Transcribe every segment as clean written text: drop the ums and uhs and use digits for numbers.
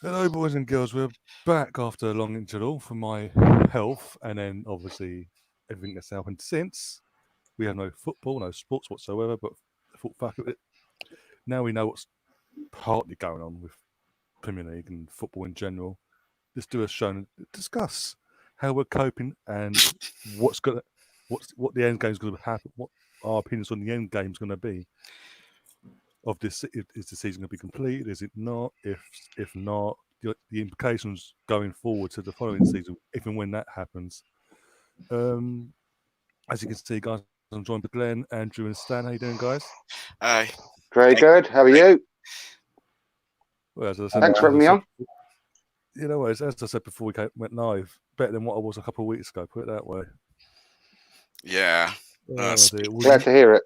Hello, boys and girls. We're back after a long interval for my health, and then obviously everything that's happened since. We have no football, no sports whatsoever, but I thought, fuck it. Now we know what's partly going on with Premier League and football in general. Let's do a show and discuss how we're coping and what the end game's going to happen. What our opinions on the end game's going to be. Of this, is the season going to be completed? Is it not? If not, the implications going forward to the following season, if and when that happens. As you can see, guys, I'm joined by Glenn, Andrew, and Stan. How you doing, guys? Hi. Very good. How are you? Well, as I said, Thanks for having me on. You know, as I said before we went live, better than what I was a couple of weeks ago. Put it that way. Yeah. Glad to hear it.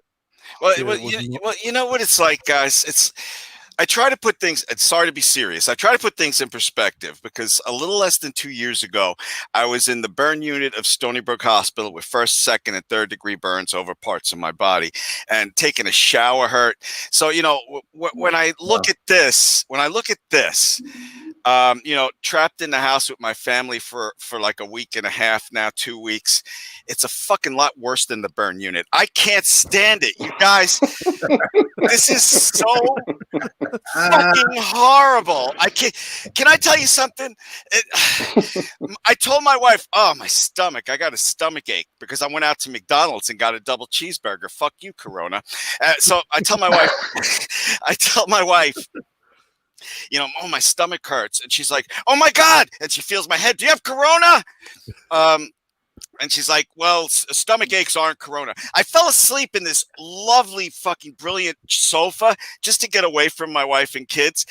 Well, you know what it's like, guys. I try to put things. It's sorry to be serious. I try to put things in perspective because a little less than 2 years ago, I was in the burn unit of Stony Brook Hospital with first, second, and third degree burns over parts of my body, and taking a shower hurt. So when I look at this, trapped in the house with my family for like a week and a half now, 2 weeks. It's a fucking lot worse than the burn unit. I can't stand it, you guys. This is so fucking horrible. I can't. Can I tell you something? I told my wife, "Oh, my stomach. I got a stomach ache because I went out to McDonald's and got a double cheeseburger. Fuck you, Corona." So I tell my wife. Oh, my stomach hurts. And she's like, "Oh my God." And she feels my head. "Do you have Corona?" And she's like, "Well, stomach aches aren't Corona." I fell asleep in this lovely, fucking brilliant sofa just to get away from my wife and kids.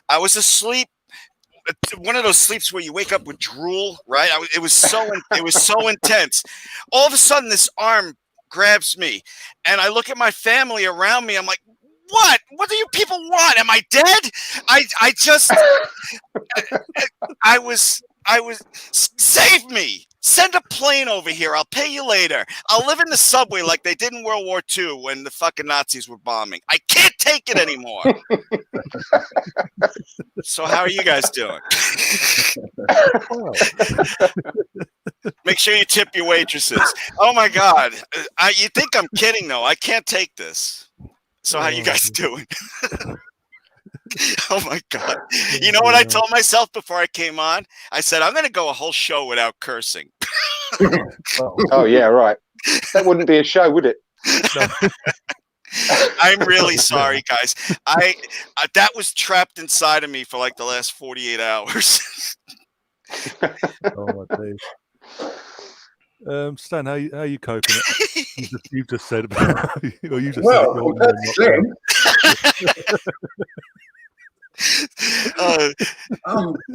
I was asleep. One of those sleeps where you wake up with drool, right? It was so intense. All of a sudden, this arm grabs me, and I look at my family around me. I'm like, What do you people want? Am I dead? I was, save me. Send a plane over here. I'll pay you later. I'll live in the subway like they did in World War II when the fucking Nazis were bombing. I can't take it anymore. So how are you guys doing? Make sure you tip your waitresses. Oh my God. You think I'm kidding though. I can't take this. So how you guys doing? Oh my God. You know what I told myself before I came on? I said, I'm going to go a whole show without cursing. Oh, yeah, right. That wouldn't be a show, would it? I'm really sorry, guys. That was trapped inside of me for like the last 48 hours. Oh, my days. Stan, how are you coping? You just said about you just said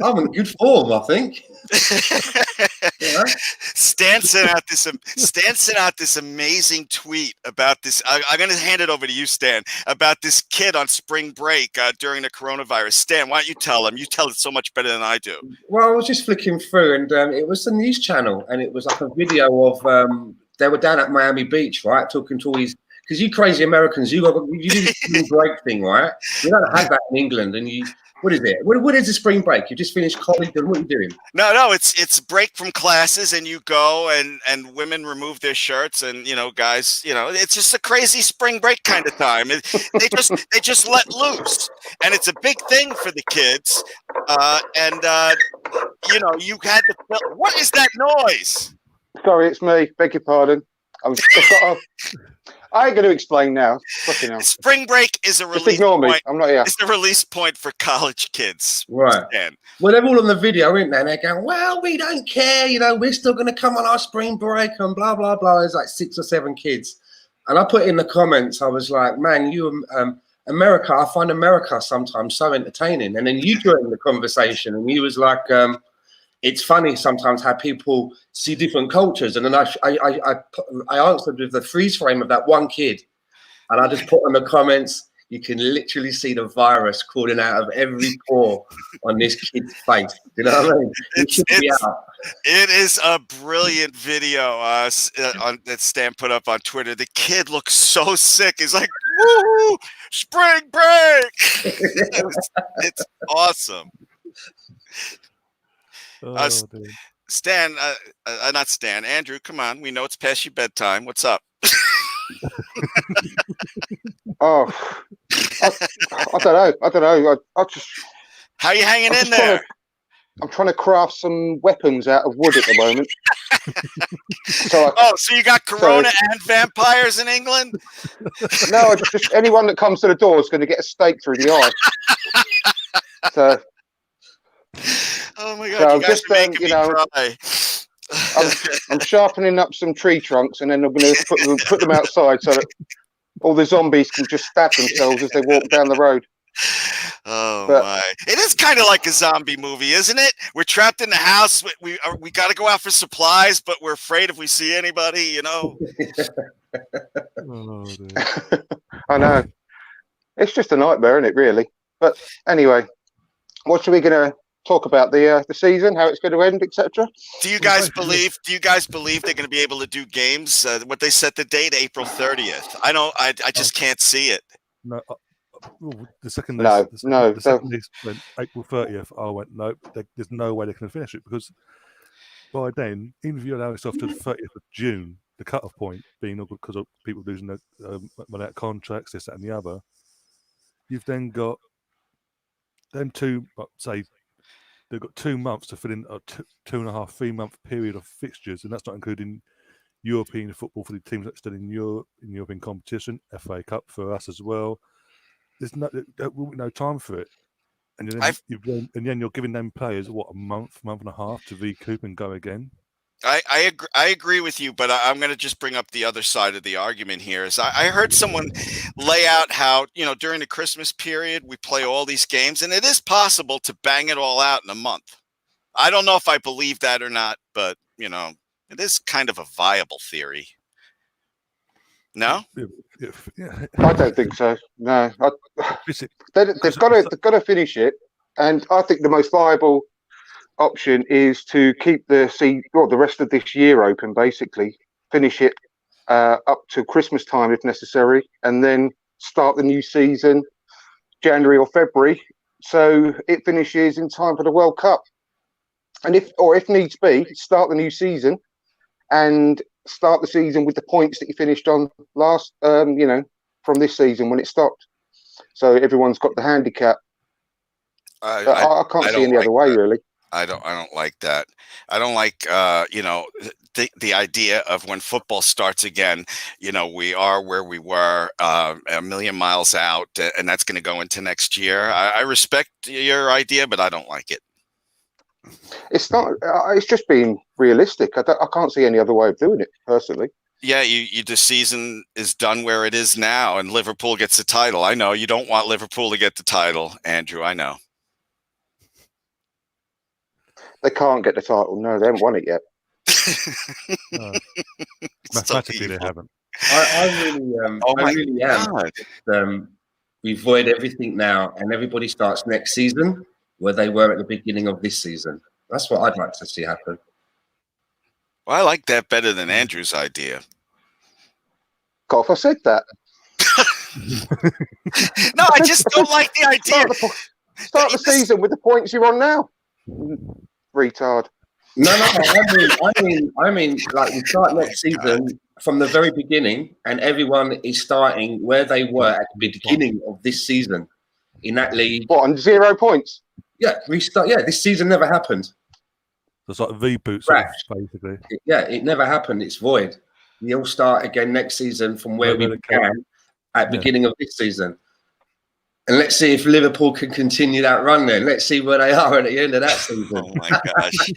I'm in good form, I think. Stan sent out this amazing tweet about this. I'm going to hand it over to you, Stan, about this kid on spring break during the coronavirus. Stan, why don't you tell him? You tell it so much better than I do. Well, I was just flicking through, and it was the news channel, and it was like a video of they were down at Miami Beach, right, talking to all these. Because you crazy Americans, you do the spring break thing, right? We don't have that in England, and what is it? What is the spring break? You just finished college, and what are you doing? No, it's break from classes, and you go, and women remove their shirts, and guys, it's just a crazy spring break kind of time. They just let loose, and it's a big thing for the kids. You had to. What is that noise? Sorry, it's me. Beg your pardon. I ain't going to explain now. Fucking hell. Spring break is a release Just ignore me. point. I'm not here. It's the release point for college kids. Right. Stan. Well, they're all on the video, aren't they? And they're going, well, we don't care. We're still going to come on our spring break and blah, blah, blah. There's like 6 or 7 kids. And I put in the comments, I was like, man, America, I find America sometimes so entertaining. And then you joined the conversation and you was like, it's funny sometimes how people see different cultures. And then I answered with the freeze frame of that one kid. And I just put in the comments, you can literally see the virus crawling out of every pore on this kid's face. You know what I mean? It is a brilliant video that Stan put up on Twitter. The kid looks so sick. He's like, woo, spring break. It's awesome. Oh, s- dear. Stan, not Stan, Andrew, come on. We know it's past your bedtime. What's up? Oh, I don't know. I don't know. I just, How you hanging I'm in just trying there? to, I'm trying to craft some weapons out of wood at the moment. So So you got Corona and vampires in England? no, I just anyone that comes to the door is going to get a stake through the eye. So Oh my God, So you guys just, are making you me know, cry. I'm sharpening up some tree trunks, and then I'm going to put them outside so that all the zombies can just stab themselves as they walk down the road. Oh But- my! It is kind of like a zombie movie, isn't it? We're trapped in the house. We got to go out for supplies, but we're afraid if we see anybody, you know. Oh, dear. I know it's just a nightmare, isn't it? Really. But anyway, what are we going to talk about? The season, how it's going to end, etc. Do you guys believe? Do you guys believe they're going to be able to do games? What they set the date, April 30th. I don't. I just can't see it. No, the second No, they, no, the second they went April 30th, I went, no, there's no way they can finish it, because by then, even if you allow yourself to the 30th of June, the cut-off point being because of people losing their money out contracts, this, that, and the other, you've then got them say they've got 2 months to fill in a 2.5, 3-month period of fixtures, and that's not including European football for the teams that are still in Europe, in European competition, FA Cup for us as well. There's there will be no time for it, and then you're giving them players a month and a half to recoup and go again. I agree with you, but I'm going to just bring up the other side of the argument here. Is I heard someone lay out how, you know, during the Christmas period we play all these games, and it is possible to bang it all out in a month. I don't know if I believe that or not, but you know, it is kind of a viable theory. No, Yeah. I don't think so. No, Visit- they've got to finish it, and I think the most viable option is to keep the rest of this year open. Basically, finish it up to Christmas time if necessary, and then start the new season January or February, so it finishes in time for the World Cup. And if needs be, start the new season and start the season with the points that you finished on last, from this season when it stopped. So everyone's got the handicap. I can't see any other way, really. I don't like that. I don't like the idea of when football starts again, you know, we are where we were a million miles out, and that's going to go into next year. I respect your idea, but I don't like it. It's not. It's just being realistic. I can't see any other way of doing it, personally. Yeah, the season is done where it is now, and Liverpool gets the title. I know you don't want Liverpool to get the title, Andrew. I know. They can't get the title. No, they haven't won it yet. Mathematically, they haven't. I really am. We void everything now, and everybody starts next season where they were at the beginning of this season. That's what I'd like to see happen. Well, I like that better than Andrew's idea. God, if I said that. No, I just don't like the idea. Start the season with the points you're on now. Retard. No. I mean, like we start next season from the very beginning, and everyone is starting where they were at the beginning of this season in that league. What, on 0 points? Yeah, restart. Yeah, this season never happened. It's like a reboot, basically. It never happened. It's void. We all start again next season from where we began at the beginning of this season. And let's see if Liverpool can continue that run then. Let's see where they are at the end of that season. Oh, my gosh.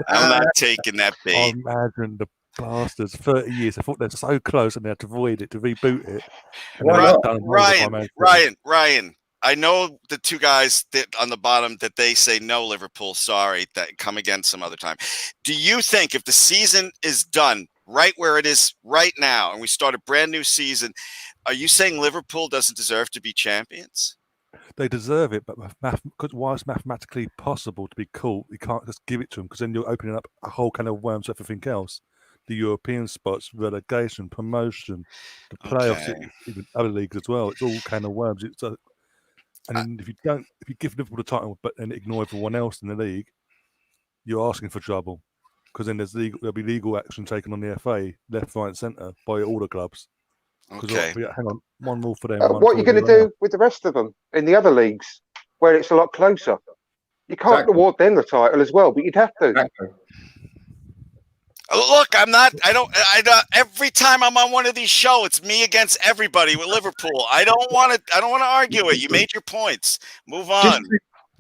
I'm not taking that bait. Imagine the bastards, 30 years. I thought they're so close and they had to void it, to reboot it. Ryan, I know the two guys that on the bottom that they say no, Liverpool, sorry, that come again some other time. Do you think if the season is done right where it is right now and we start a brand new season, are you saying Liverpool doesn't deserve to be champions? They deserve it, but while it's mathematically possible to be caught, you can't just give it to them, because then you're opening up a whole kind of worms to everything else. The European spots, relegation, promotion, the playoffs, even other leagues as well. It's all kind of worms. And then if you give Liverpool the title but then ignore everyone else in the league, you're asking for trouble. Because then there'll be legal action taken on the FA, left, right, and centre by all the clubs. Okay. Hang on, one rule for them. What are you going to do with the rest of them in the other leagues where it's a lot closer? You can't award them the title as well, but you'd have to. Exactly. Look, every time I'm on one of these shows, it's me against everybody with Liverpool. I don't want to argue it. You made your points. Move on.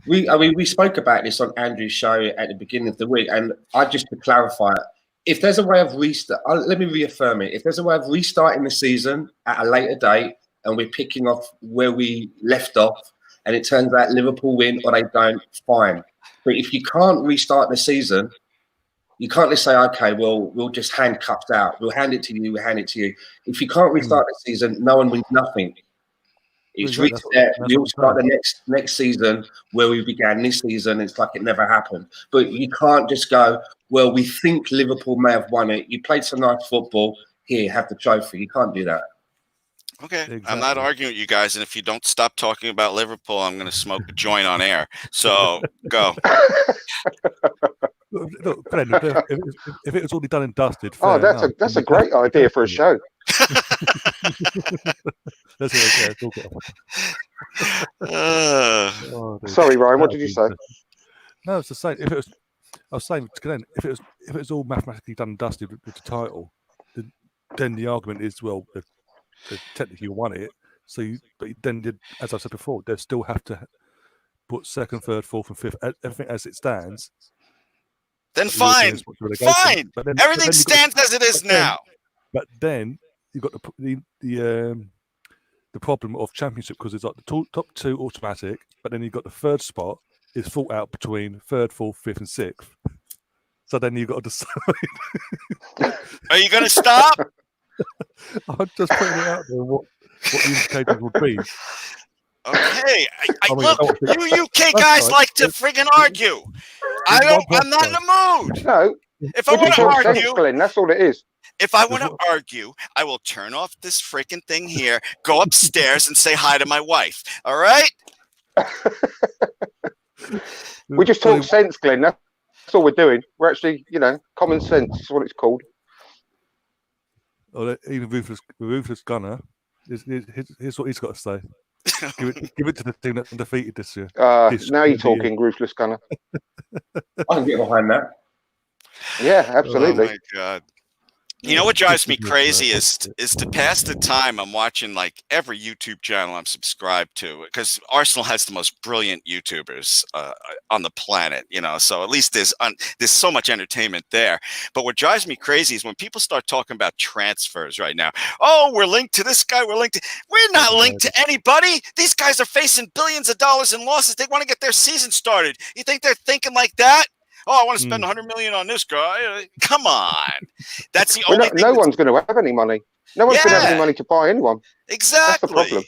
We spoke about this on Andrew's show at the beginning of the week, and just to clarify, if there's a way of let me reaffirm it. If there's a way of restarting the season at a later date, and we're picking off where we left off, and it turns out Liverpool win or they don't, fine. But if you can't restart the season, you can't just say, okay, well, we'll just hand cups out. We'll hand it to you. We'll hand it to you. If you can't restart the season, no one wins nothing. It's reset. We'll start the next season where we began this season. It's like it never happened. But you can't just go, well, we think Liverpool may have won it. You played some nice football. Here, have the trophy. You can't do that. Okay, exactly. I'm not arguing with you guys, and if you don't stop talking about Liverpool, I'm going to smoke a joint on air. So go. Look, Glenn, if it was already done and dusted. That's a great idea for a show. Sorry, Ryan. What did you say? No, it's the same. I was saying, Glenn, if it was all mathematically done and dusted with the title, then the argument is, well, they technically won it. But then, as I said before, they still have to put second, third, fourth, and fifth, everything as it stands. Then fine. Everything stands as it is now. But then you've got the problem of championship, because it's like the top two automatic, but then you've got the third spot is fought out between third, fourth, fifth, and sixth. So then you've got to decide. Are you going to stop? I'm just putting it out there what the implications would be. Okay, look, you UK guys like to friggin' argue. I'm not in the mood. No, if I want to argue, Glenn, that's all it is. If I want to argue, I will turn off this freaking thing here, go upstairs, and say hi to my wife. All right? We just talk sense, Glenn. That's all we're doing. We're actually, common sense is what it's called. Or even Ruthless Gunner. Here's what he's got to say. Give it to the team that's undefeated this year. Now you're talking, Ruthless Gunner. I can get behind that. Yeah, absolutely. Oh my God. You know what drives me crazy is to pass the time I'm watching like every YouTube channel I'm subscribed to, because Arsenal has the most brilliant YouTubers on the planet, so at least there's so much entertainment there. But what drives me crazy is when people start talking about transfers right now. Oh, we're linked to this guy. We're not linked to anybody. These guys are facing billions of dollars in losses. They want to get their season started. You think they're thinking like that? Oh, I want to spend $100 million on this guy. Come on. That's the only thing. No one's going to have any money. No one's going to have any money to buy anyone. Exactly. That's the problem.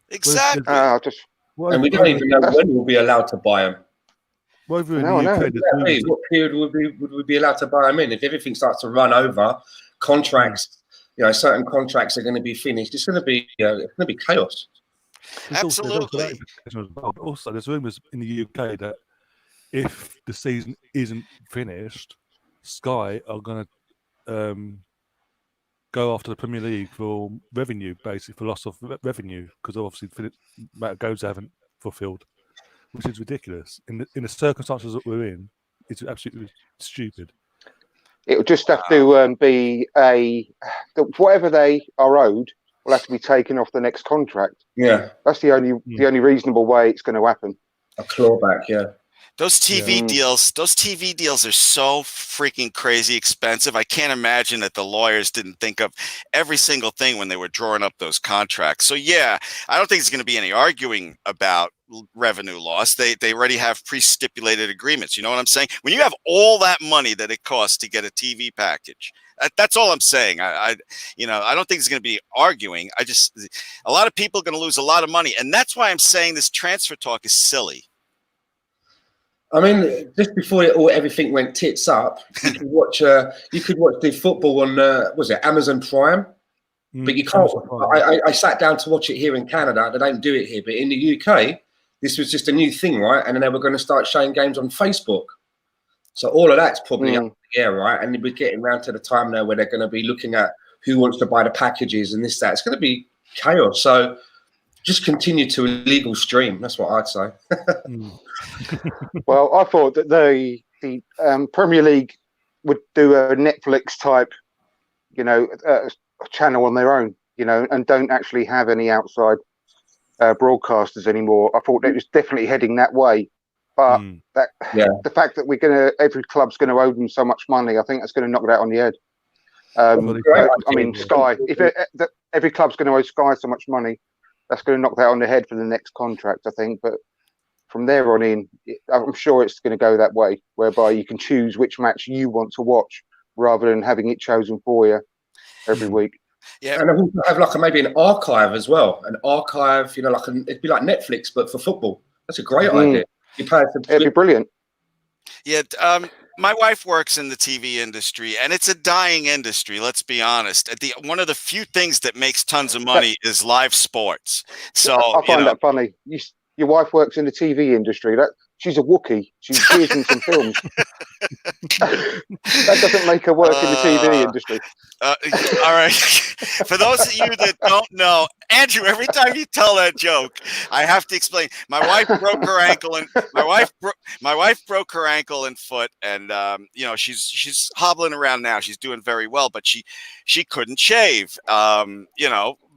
Exactly. And we don't even know when we'll be allowed to buy them. What period would we be allowed to buy them in? If everything starts to run over, contracts, certain contracts are going to be finished. It's going to be chaos. Absolutely. Also, there's rumours in the UK that if the season isn't finished, Sky are going to go after the Premier League for revenue, basically for loss of revenue, because obviously the amount of goals they haven't fulfilled, which is ridiculous. In the circumstances that we're in, it's absolutely stupid. It will just have to be whatever they are owed will have to be taken off the next contract. Yeah, that's the only reasonable way it's going to happen. A clawback, yeah. Those TV deals are so freaking crazy expensive. I can't imagine that the lawyers didn't think of every single thing when they were drawing up those contracts. So yeah, I don't think there's going to be any arguing about revenue loss. They already have pre-stipulated agreements. You know what I'm saying? When you have all that money that it costs to get a TV package, that's all I'm saying. I don't think there's going to be arguing. A lot of people are going to lose a lot of money, and that's why I'm saying this transfer talk is silly. I mean, just before everything went tits up, you could watch the football on was it Amazon Prime? But you can't. Amazon Prime. I sat down to watch it here in Canada. They don't do it here, but in the UK, this was just a new thing, right? And then they were going to start showing games on Facebook. So all of that's probably up in the air, right? And we're getting around to the time now where they're going to be looking at who wants to buy the packages and this, that. It's going to be chaos. So just continue to illegal stream. That's what I'd say. Well, I thought that the Premier League would do a Netflix type, channel on their own, and don't actually have any outside broadcasters anymore. I thought it was definitely heading that way, but the fact that every club's going to owe them so much money, I think that's going to knock it out on the head. Sky. If every club's going to owe Sky so much money, that's going to knock that on the head for the next contract, I think. But from there on in, I'm sure it's going to go that way, whereby you can choose which match you want to watch rather than having it chosen for you every week. Yeah, and have maybe an archive as well. An archive, it'd be like Netflix, but for football. That's a great idea. It'd be brilliant. Yeah, my wife works in the TV industry, and it's a dying industry. Let's be honest. One of the few things that makes tons of money is live sports. So I find that funny. Your wife works in the TV industry. She's a Wookiee. She appears in some films. That doesn't make her work in the TV industry. All right. For those of you that don't know, Andrew, every time you tell that joke, I have to explain. My wife broke her ankle, and my wife broke her ankle and foot, and she's hobbling around now. She's doing very well, but she couldn't shave.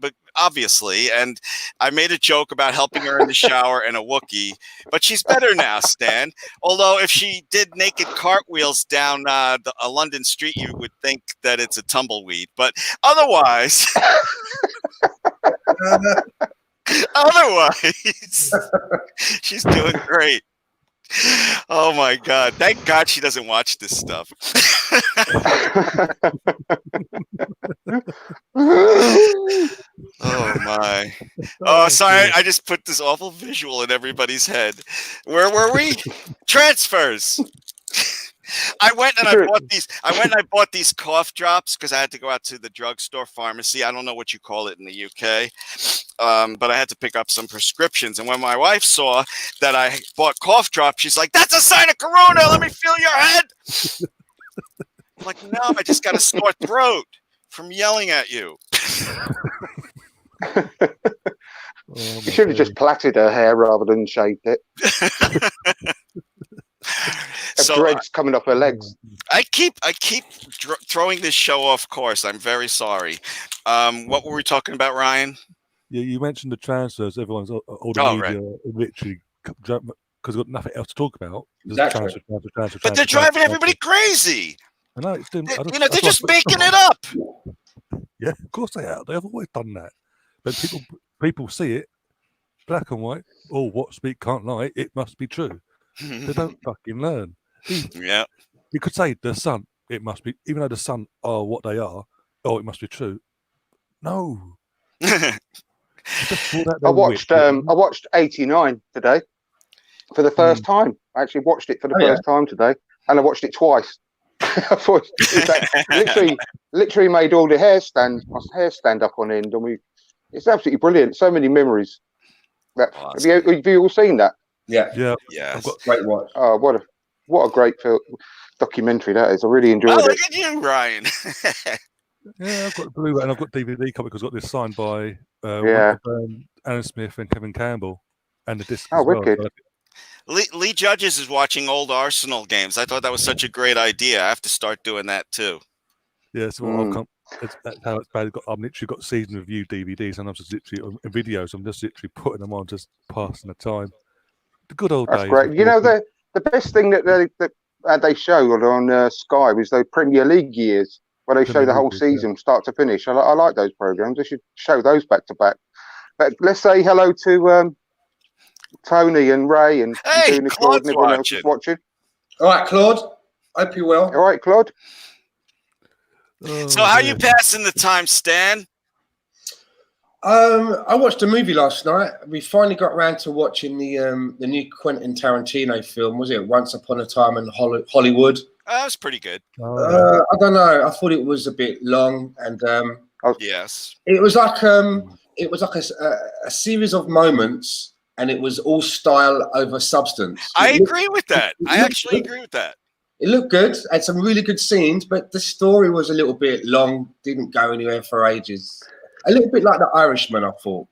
But obviously, and I made a joke about helping her in the shower and a Wookiee, but she's better now, Stan. Although if she did naked cartwheels down a London street, you would think that it's a tumbleweed. But otherwise, she's doing great. Oh my God! Thank God she doesn't watch this stuff. Oh my! Oh, sorry, I just put this awful visual in everybody's head. Where were we? Transfers. I went and I bought these cough drops because I had to go out to the drugstore pharmacy. I don't know what you call it in the UK, but I had to pick up some prescriptions. And when my wife saw that I bought cough drops, she's like, "That's a sign of corona. Let me feel your head." I'm like, "No, I just got a sore throat from yelling at you." You should have just plaited her hair rather than shaved it. So dreads coming off her legs. I keep throwing this show off course. I'm very sorry. What were we talking about, Ryan? Yeah, you mentioned the transfers. Everyone's all the media literally because they've got nothing else to talk about. Exactly. Transfer, but they're driving everybody crazy. I know. They're just making it up. Yeah, of course they are. They've always done that. But people see it, black and white. Oh, what speak can't lie. It must be true. They don't fucking learn. Yeah. You could say the Sun. It must be, even though the Sun are what they are. Oh, it must be true. No. I watched 89 today for the first time. I actually watched it for the first time today, and I watched it twice. I thought literally made all the hair stand up on end, and it's absolutely brilliant. So many memories. Have you all seen that? Yeah. Yes. Great watch. Oh, what a great documentary that is. I really enjoyed it. Look at you, Ryan. Yeah, I've got the Blu-ray and I've got DVD copy because I've got this signed by Alan Smith and Kevin Campbell, and the disc. Oh, wicked. Well. Lee Judges is watching old Arsenal games. I thought that was such a great idea. I have to start doing that too. Yeah, so that's how it's bad. I've literally got season review DVDs, and I'm just literally videos. I'm just literally putting them on, just passing the time. The good old days. That's great. You know, the best thing that they show on Sky was those Premier League years where they show the whole season start to finish. I like those programs. They should show those back to back. But let's say hello to Tony and Ray and Claude and everyone else is watching. All right, Claude. Hope you're well. All right, Claude. So how are you passing the time, Stan? I watched a movie last night. We finally got around to watching the new Quentin Tarantino film. Was it Once Upon a Time in Hollywood? That was pretty good. I don't know. I thought it was a bit long, and Yes. It was like a series of moments, and it was all style over substance. I agree with that. I actually agree with that. It looked good, had some really good scenes, but the story was a little bit long, didn't go anywhere for ages. A little bit like The Irishman, I thought.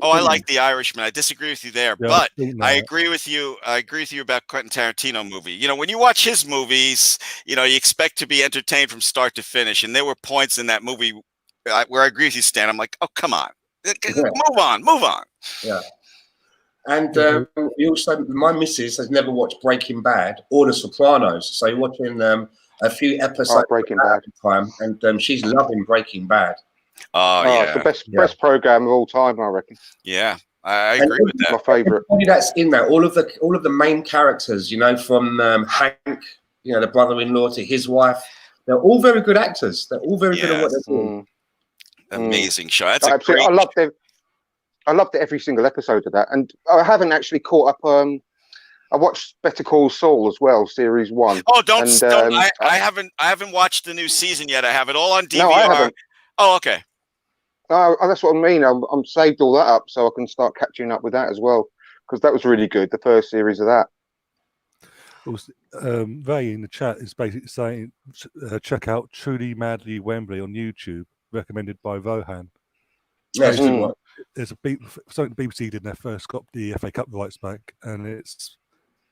Oh, I like The Irishman. I disagree with you there, Yeah, but I I agree with you. I agree with you about Quentin Tarantino movie. You know, when you watch his movies, you know, you expect to be entertained from start to finish. And there were points in that movie where I agree with you, Stan. I'm like, oh, come on. Move on. Yeah. And we also, my missus has never watched Breaking Bad or The Sopranos, so you're watching a few episodes Breaking Bad at a time, and she's loving Breaking Bad. Oh, it's the best program of all time, I reckon. Yeah, I agree with that. My favourite. Everybody that's in there, all of the main characters, you know, from Hank, you know, the brother-in-law to his wife, they're all very good actors. They're all very good at what they're doing. Amazing show. That's Absolutely. I loved every single episode of that, and I haven't actually caught up. I watched Better Call Saul as well, series 1. Oh, don't! I haven't watched the new season yet. I have it all on DVR. No, I haven't. Oh, okay. That's what I mean. I'm saved all that up so I can start catching up with that as well, because that was really good. The first series of that. Ray in the chat is basically saying, check out Truly Madly Wembley on YouTube, recommended by Rohan. Yes, There's something the BBC did when they first got the FA Cup rights back, and it's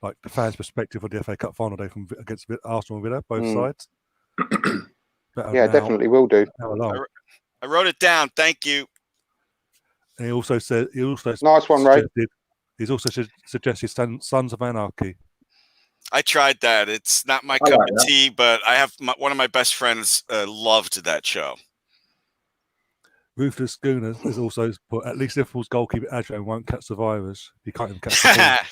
like the fans' perspective of the FA Cup final day against Arsenal and Villa, both sides. Definitely will do. I wrote it down. Thank you. And he also said, nice one, Ray. He's also suggested Sons of Anarchy. I tried that. It's not my cup of tea, but I have one of my best friends loved that show. Ruthless Schooner has also put, at least Liverpool's goalkeeper Adrian won't catch survivors. He can't even catch the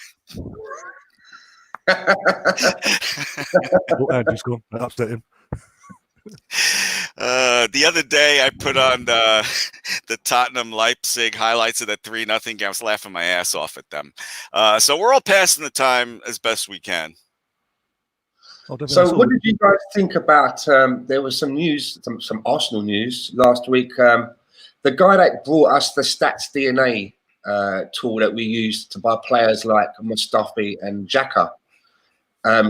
ball. Andrew's gone. That upset him. The other day I put on the Tottenham Leipzig highlights of that 3-0 game. I was laughing my ass off at them. So we're all passing the time as best we can. So what did you guys think about, there was some news, some Arsenal news last week. The guy that brought us the Stats DNA tool that we used to buy players like Mustafi and Xhaka,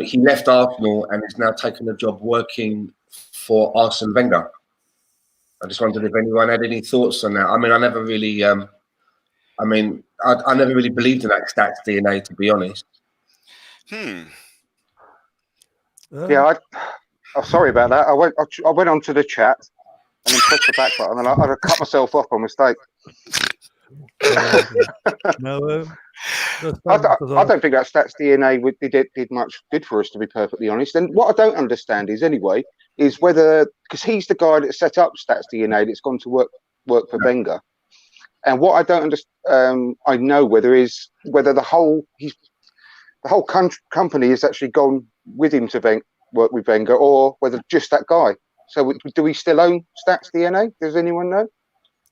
he left Arsenal and is now taking a job working for Arsene Wenger. I just wondered if anyone had any thoughts on that. I mean, I never really, I never really believed in that Stats DNA, to be honest. Yeah, sorry about that. I went onto the chat and then pressed the back button, and I cut myself off on mistake. I don't think that Stats DNA did much good for us, to be perfectly honest. And what I don't understand is whether, because he's the guy that set up Stats DNA that's gone to work for Wenger. And what I don't understand, I know whether the whole company has actually gone with him to work with Wenger, or whether just that guy. So do we still own Stats DNA? Does anyone know?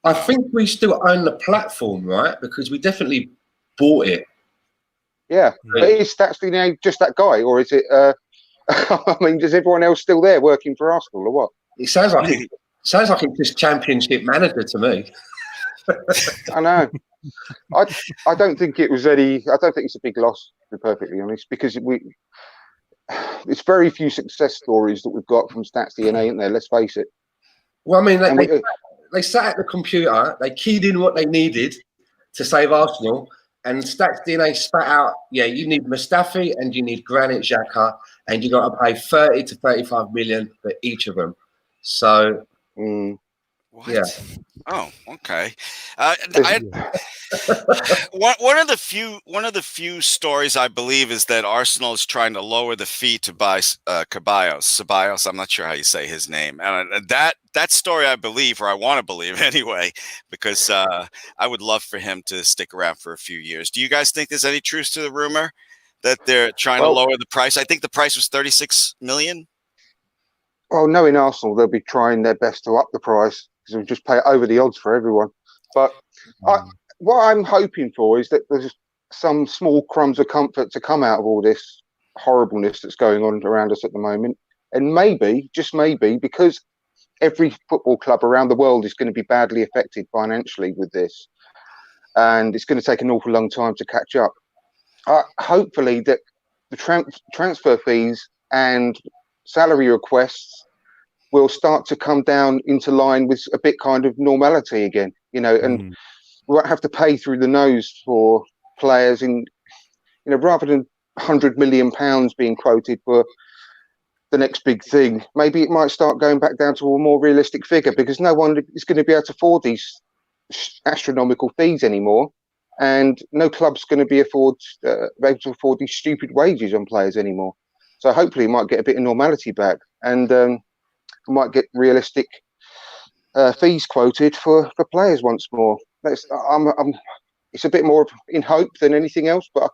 I think we still own the platform, right? Because we definitely bought it. Yeah, but is Stats DNA just that guy, or is it? I mean, is everyone else still there working for Arsenal, or what? It sounds like it's just Championship manager to me. I know. I don't think it was any. I don't think it's a big loss, to be perfectly honest, because it's very few success stories that we've got from Stats DNA, isn't there? Let's face it. Well, I mean, they sat at the computer, they keyed in what they needed to save Arsenal, and Stats DNA spat out, you need Mustafi and you need Granit Xhaka, and you got to pay 30 to 35 million for each of them. So, what? Yeah. Oh, okay. One of the few stories I believe is that Arsenal is trying to lower the fee to buy Ceballos. I'm not sure how you say his name, and that story I believe, or I want to believe anyway, because I would love for him to stick around for a few years. Do you guys think there's any truth to the rumor that they're trying to lower the price? I think the price was 36 million. Well, knowing Arsenal, they'll be trying their best to up the price, because we'll just pay it over the odds for everyone. But what I'm hoping for is that there's some small crumbs of comfort to come out of all this horribleness that's going on around us at the moment. And maybe, just maybe, because every football club around the world is going to be badly affected financially with this, and it's going to take an awful long time to catch up. Hopefully that the transfer fees and salary requests will start to come down into line with a bit kind of normality again, and we won't have to pay through the nose for players rather than £100 million being quoted for the next big thing. Maybe it might start going back down to a more realistic figure, because no one is going to be able to afford these astronomical fees anymore, and no club's going to be able to afford these stupid wages on players anymore. So hopefully it might get a bit of normality back, and we might get realistic fees quoted for players once more. It's a bit more in hope than anything else, but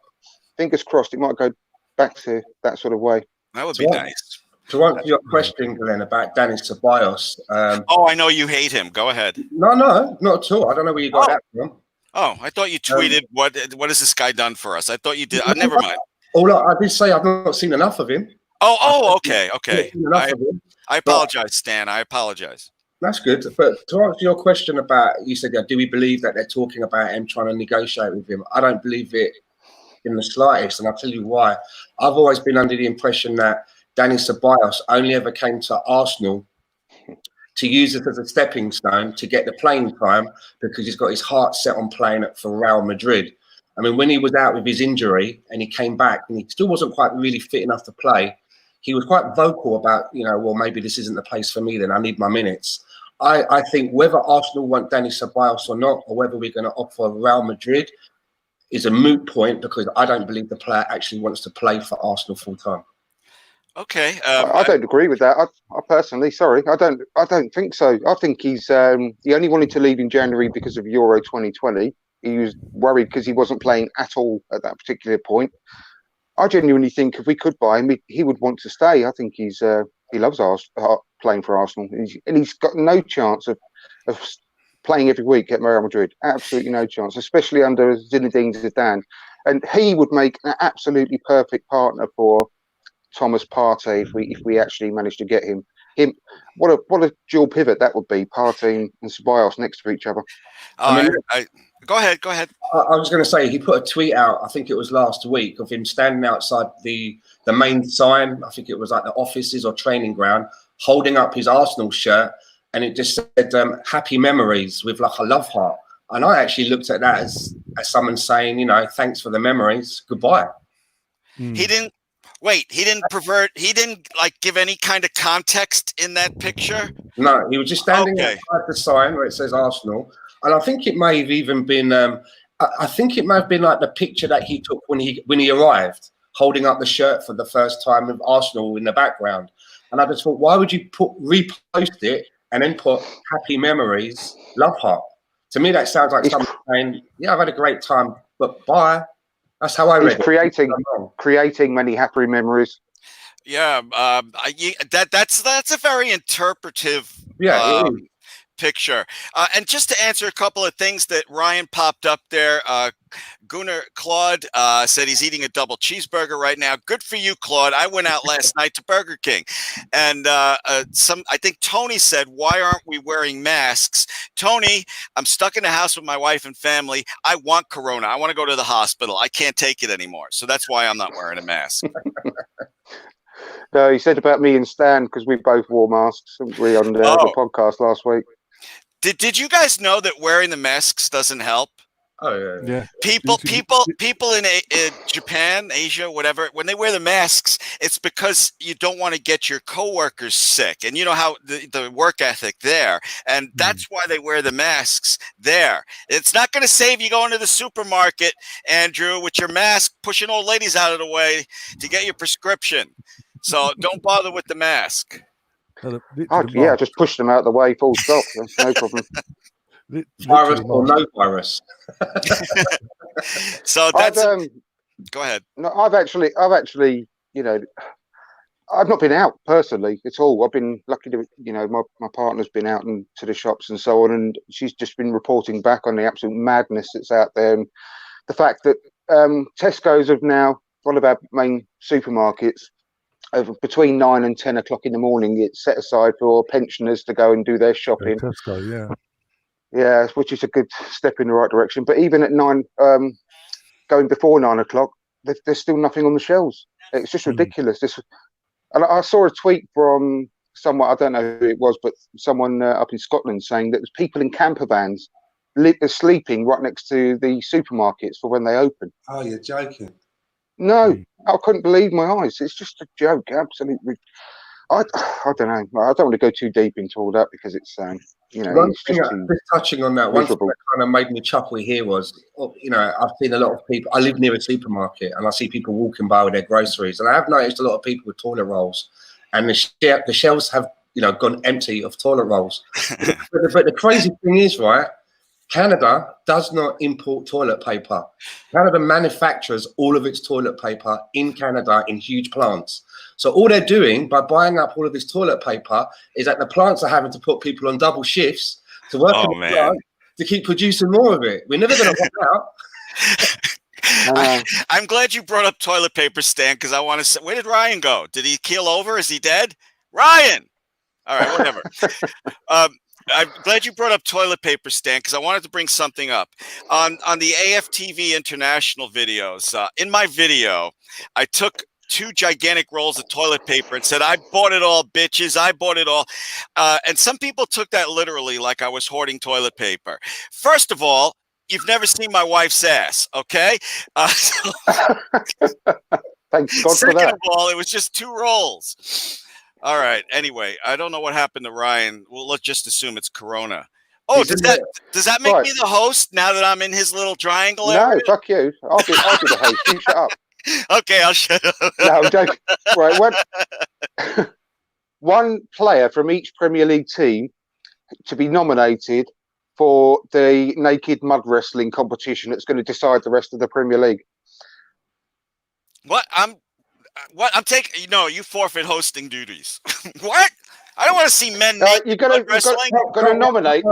fingers crossed it might go back to that sort of way. That would be nice. To answer your question, Glenn, about Danis Ceballos. I know you hate him. Go ahead. No, not at all. I don't know where you got that from. Oh, I thought you tweeted, what has this guy done for us? I thought you did. Never mind. I did say I've not seen enough of him. Okay. I apologize, Stan. I apologize. That's good. But to answer your question about, you said, do we believe that they're talking about him trying to negotiate with him? I don't believe it in the slightest, and I'll tell you why. I've always been under the impression that Danis Ceballos only ever came to Arsenal to use it as a stepping stone to get the playing time, because he's got his heart set on playing for Real Madrid. I mean, when he was out with his injury and he came back and he still wasn't quite really fit enough to play, he was quite vocal about, well, maybe this isn't the place for me then, I need my minutes. I think whether Arsenal want Danis Ceballos or not, or whether we're going to offer Real Madrid, is a moot point, because I don't believe the player actually wants to play for Arsenal full time. Okay. I don't agree with that. I personally, I don't think so. I think he only wanted to leave in January because of Euro 2020. He was worried because he wasn't playing at all at that particular point. I genuinely think if we could buy him, he would want to stay. I think he loves playing for Arsenal, and he's got no chance of playing every week at Real Madrid. Absolutely no chance, especially under Zinedine Zidane. And he would make an absolutely perfect partner for Thomas Partey if we actually managed to get him. What a dual pivot that would be, Partey and Ceballos next to each other. Go ahead. I was going to say, he put a tweet out, I think it was last week, of him standing outside the main sign, I think it was like the offices or training ground, holding up his Arsenal shirt, and it just said happy memories with like a love heart. And I actually looked at that as someone saying, thanks for the memories, goodbye. He didn't like give any kind of context in that picture? No, he was just standing outside the sign where it says Arsenal. And I think it may have even been, I think it may have been like the picture that he took when he arrived, holding up the shirt for the first time with Arsenal in the background. And I just thought, why would you repost it and then put happy memories, love heart? To me, that sounds like someone saying, yeah, I've had a great time, but bye. That's how I read it. Creating many happy memories. Yeah, that's a very interpretive picture. And just to answer a couple of things that Ryan popped up there, Gunnar Claude said he's eating a double cheeseburger right now. Good for you, Claude. I went out last night to Burger King, and I think Tony said, "Why aren't we wearing masks?" Tony, I'm stuck in the house with my wife and family. I want Corona. I want to go to the hospital. I can't take it anymore, so that's why I'm not wearing a mask. No, he said about me and Stan, because we both wore masks, didn't we, on the podcast last week. Did you guys know that wearing the masks doesn't help? Oh yeah. People in Japan, Asia, whatever, when they wear the masks, it's because you don't want to get your coworkers sick, and you know how the work ethic there, and that's why they wear the masks there. It's not going to save you going to the supermarket, Andrew, with your mask, pushing old ladies out of the way to get your prescription. So don't bother with the mask. Just push them out of the way, full stop. That's no problem. Virus or no virus. So that's go ahead. No, I've actually, I've not been out personally at all. I've been lucky to, my partner's been out and to the shops and so on, and she's just been reporting back on the absolute madness that's out there, and the fact that Tesco's have now, one of our main supermarkets, between 9 and 10 o'clock in the morning, it's set aside for pensioners to go and do their shopping. Tesco, yeah. Yeah, which is a good step in the right direction. But even at 9, going before 9 o'clock, there's still nothing on the shelves. It's just ridiculous. And I saw a tweet from someone, I don't know who it was, but someone up in Scotland saying that there's people in camper vans sleeping right next to the supermarkets for when they open. Oh, you're joking. No, I couldn't believe my eyes. It's just a joke, absolutely. I don't know. I don't want to go too deep into all that because it's, One it's thing, just just touching on that, one thing that kind of made me chuckle here was, I've seen a lot of people. I live near a supermarket, and I see people walking by with their groceries, and I have noticed a lot of people with toilet rolls, and the shelves have gone empty of toilet rolls. but the crazy thing is, right? Canada does not import toilet paper. Canada manufactures all of its toilet paper in Canada in huge plants. So all they're doing by buying up all of this toilet paper is that the plants are having to put people on double shifts to work on the plant to keep producing more of it. We're never going to run out. I'm glad you brought up toilet paper, Stan, because I want to say, where did Ryan go? Did he keel over? Is he dead? Ryan! All right, whatever. I'm glad you brought up toilet paper, Stan, because I wanted to bring something up. On the AFTV International videos, in my video, I took 2 gigantic rolls of toilet paper and said, I bought it all, bitches. I bought it all. And some people took that literally like I was hoarding toilet paper. First of all, you've never seen my wife's ass, okay? Thanks God Second for that. of all, it was just 2 rolls. All right. Anyway, I don't know what happened to Ryan. Well, let's just assume it's Corona. Oh, does that make me the host now that I'm in his little triangle area? No, fuck you. I'll be the host. You shut up. Okay, I'll shut up. No, I'm joking. Right, one player from each Premier League team to be nominated for the naked mud wrestling competition that's going to decide the rest of the Premier League. What? I'm taking. No, you forfeit hosting duties. What? I don't want to see men naked you're going to nominate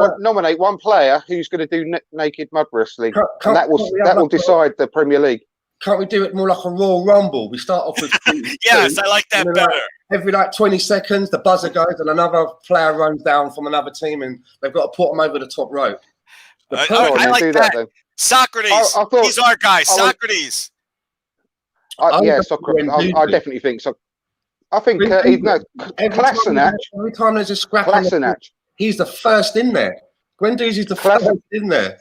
one player who's going to do naked mud wrestling, and that will decide the Premier League. Can't we do it more like a Royal Rumble? We start off with yes, I like that better. Every 20 seconds, the buzzer goes and another player runs down from another team, and they've got to put them over the top rope. I like that. Socrates, he's our guy. Socrates. Socrates. I definitely think so. I think Kolasinac. Every time there's a scrap, he's the first in there. Guendouzi's the first in there.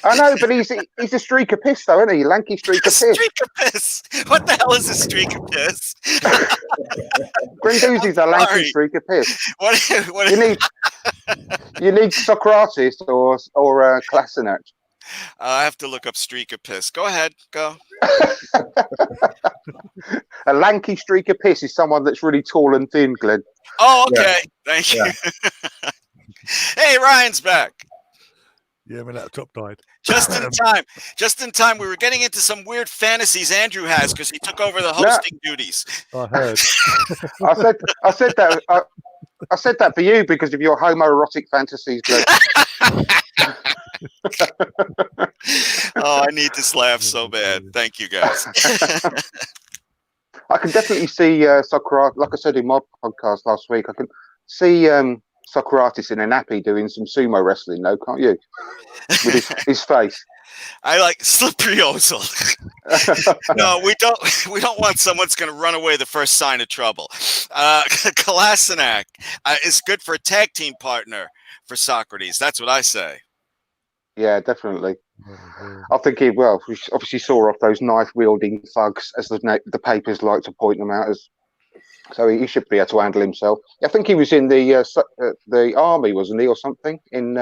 I know, but he's a streak of piss, though, isn't he? Lanky streak of piss. Streak of piss. What the hell is a streak of piss? Guendouzi's a lanky streak of piss. What you need Socrates or Kolasinac. I have to look up streak of piss. Go ahead, go. A lanky streak of piss is someone that's really tall and thin, Glenn. Oh, okay. Thank you. Hey, Ryan's back. Yeah, my laptop died. Just in time. Just in time. We were getting into some weird fantasies Andrew has because he took over the hosting duties. I heard. I said that for you because of your homoerotic fantasies, Glenn. Oh, I need this laugh so bad. Thank you, guys. I can definitely see Socrates, like I said in my podcast last week, I can see Socrates in a nappy doing some sumo wrestling, though, can't you? With his face. I like slippery ozil. No, we don't want someone's going to run away the first sign of trouble. Kolasinac is good for a tag team partner for Socrates. That's what I say. Yeah, definitely. I think we obviously saw off those knife-wielding thugs, as the papers like to point them out as. So he should be able to handle himself. I think he was in the army, wasn't he, or something, in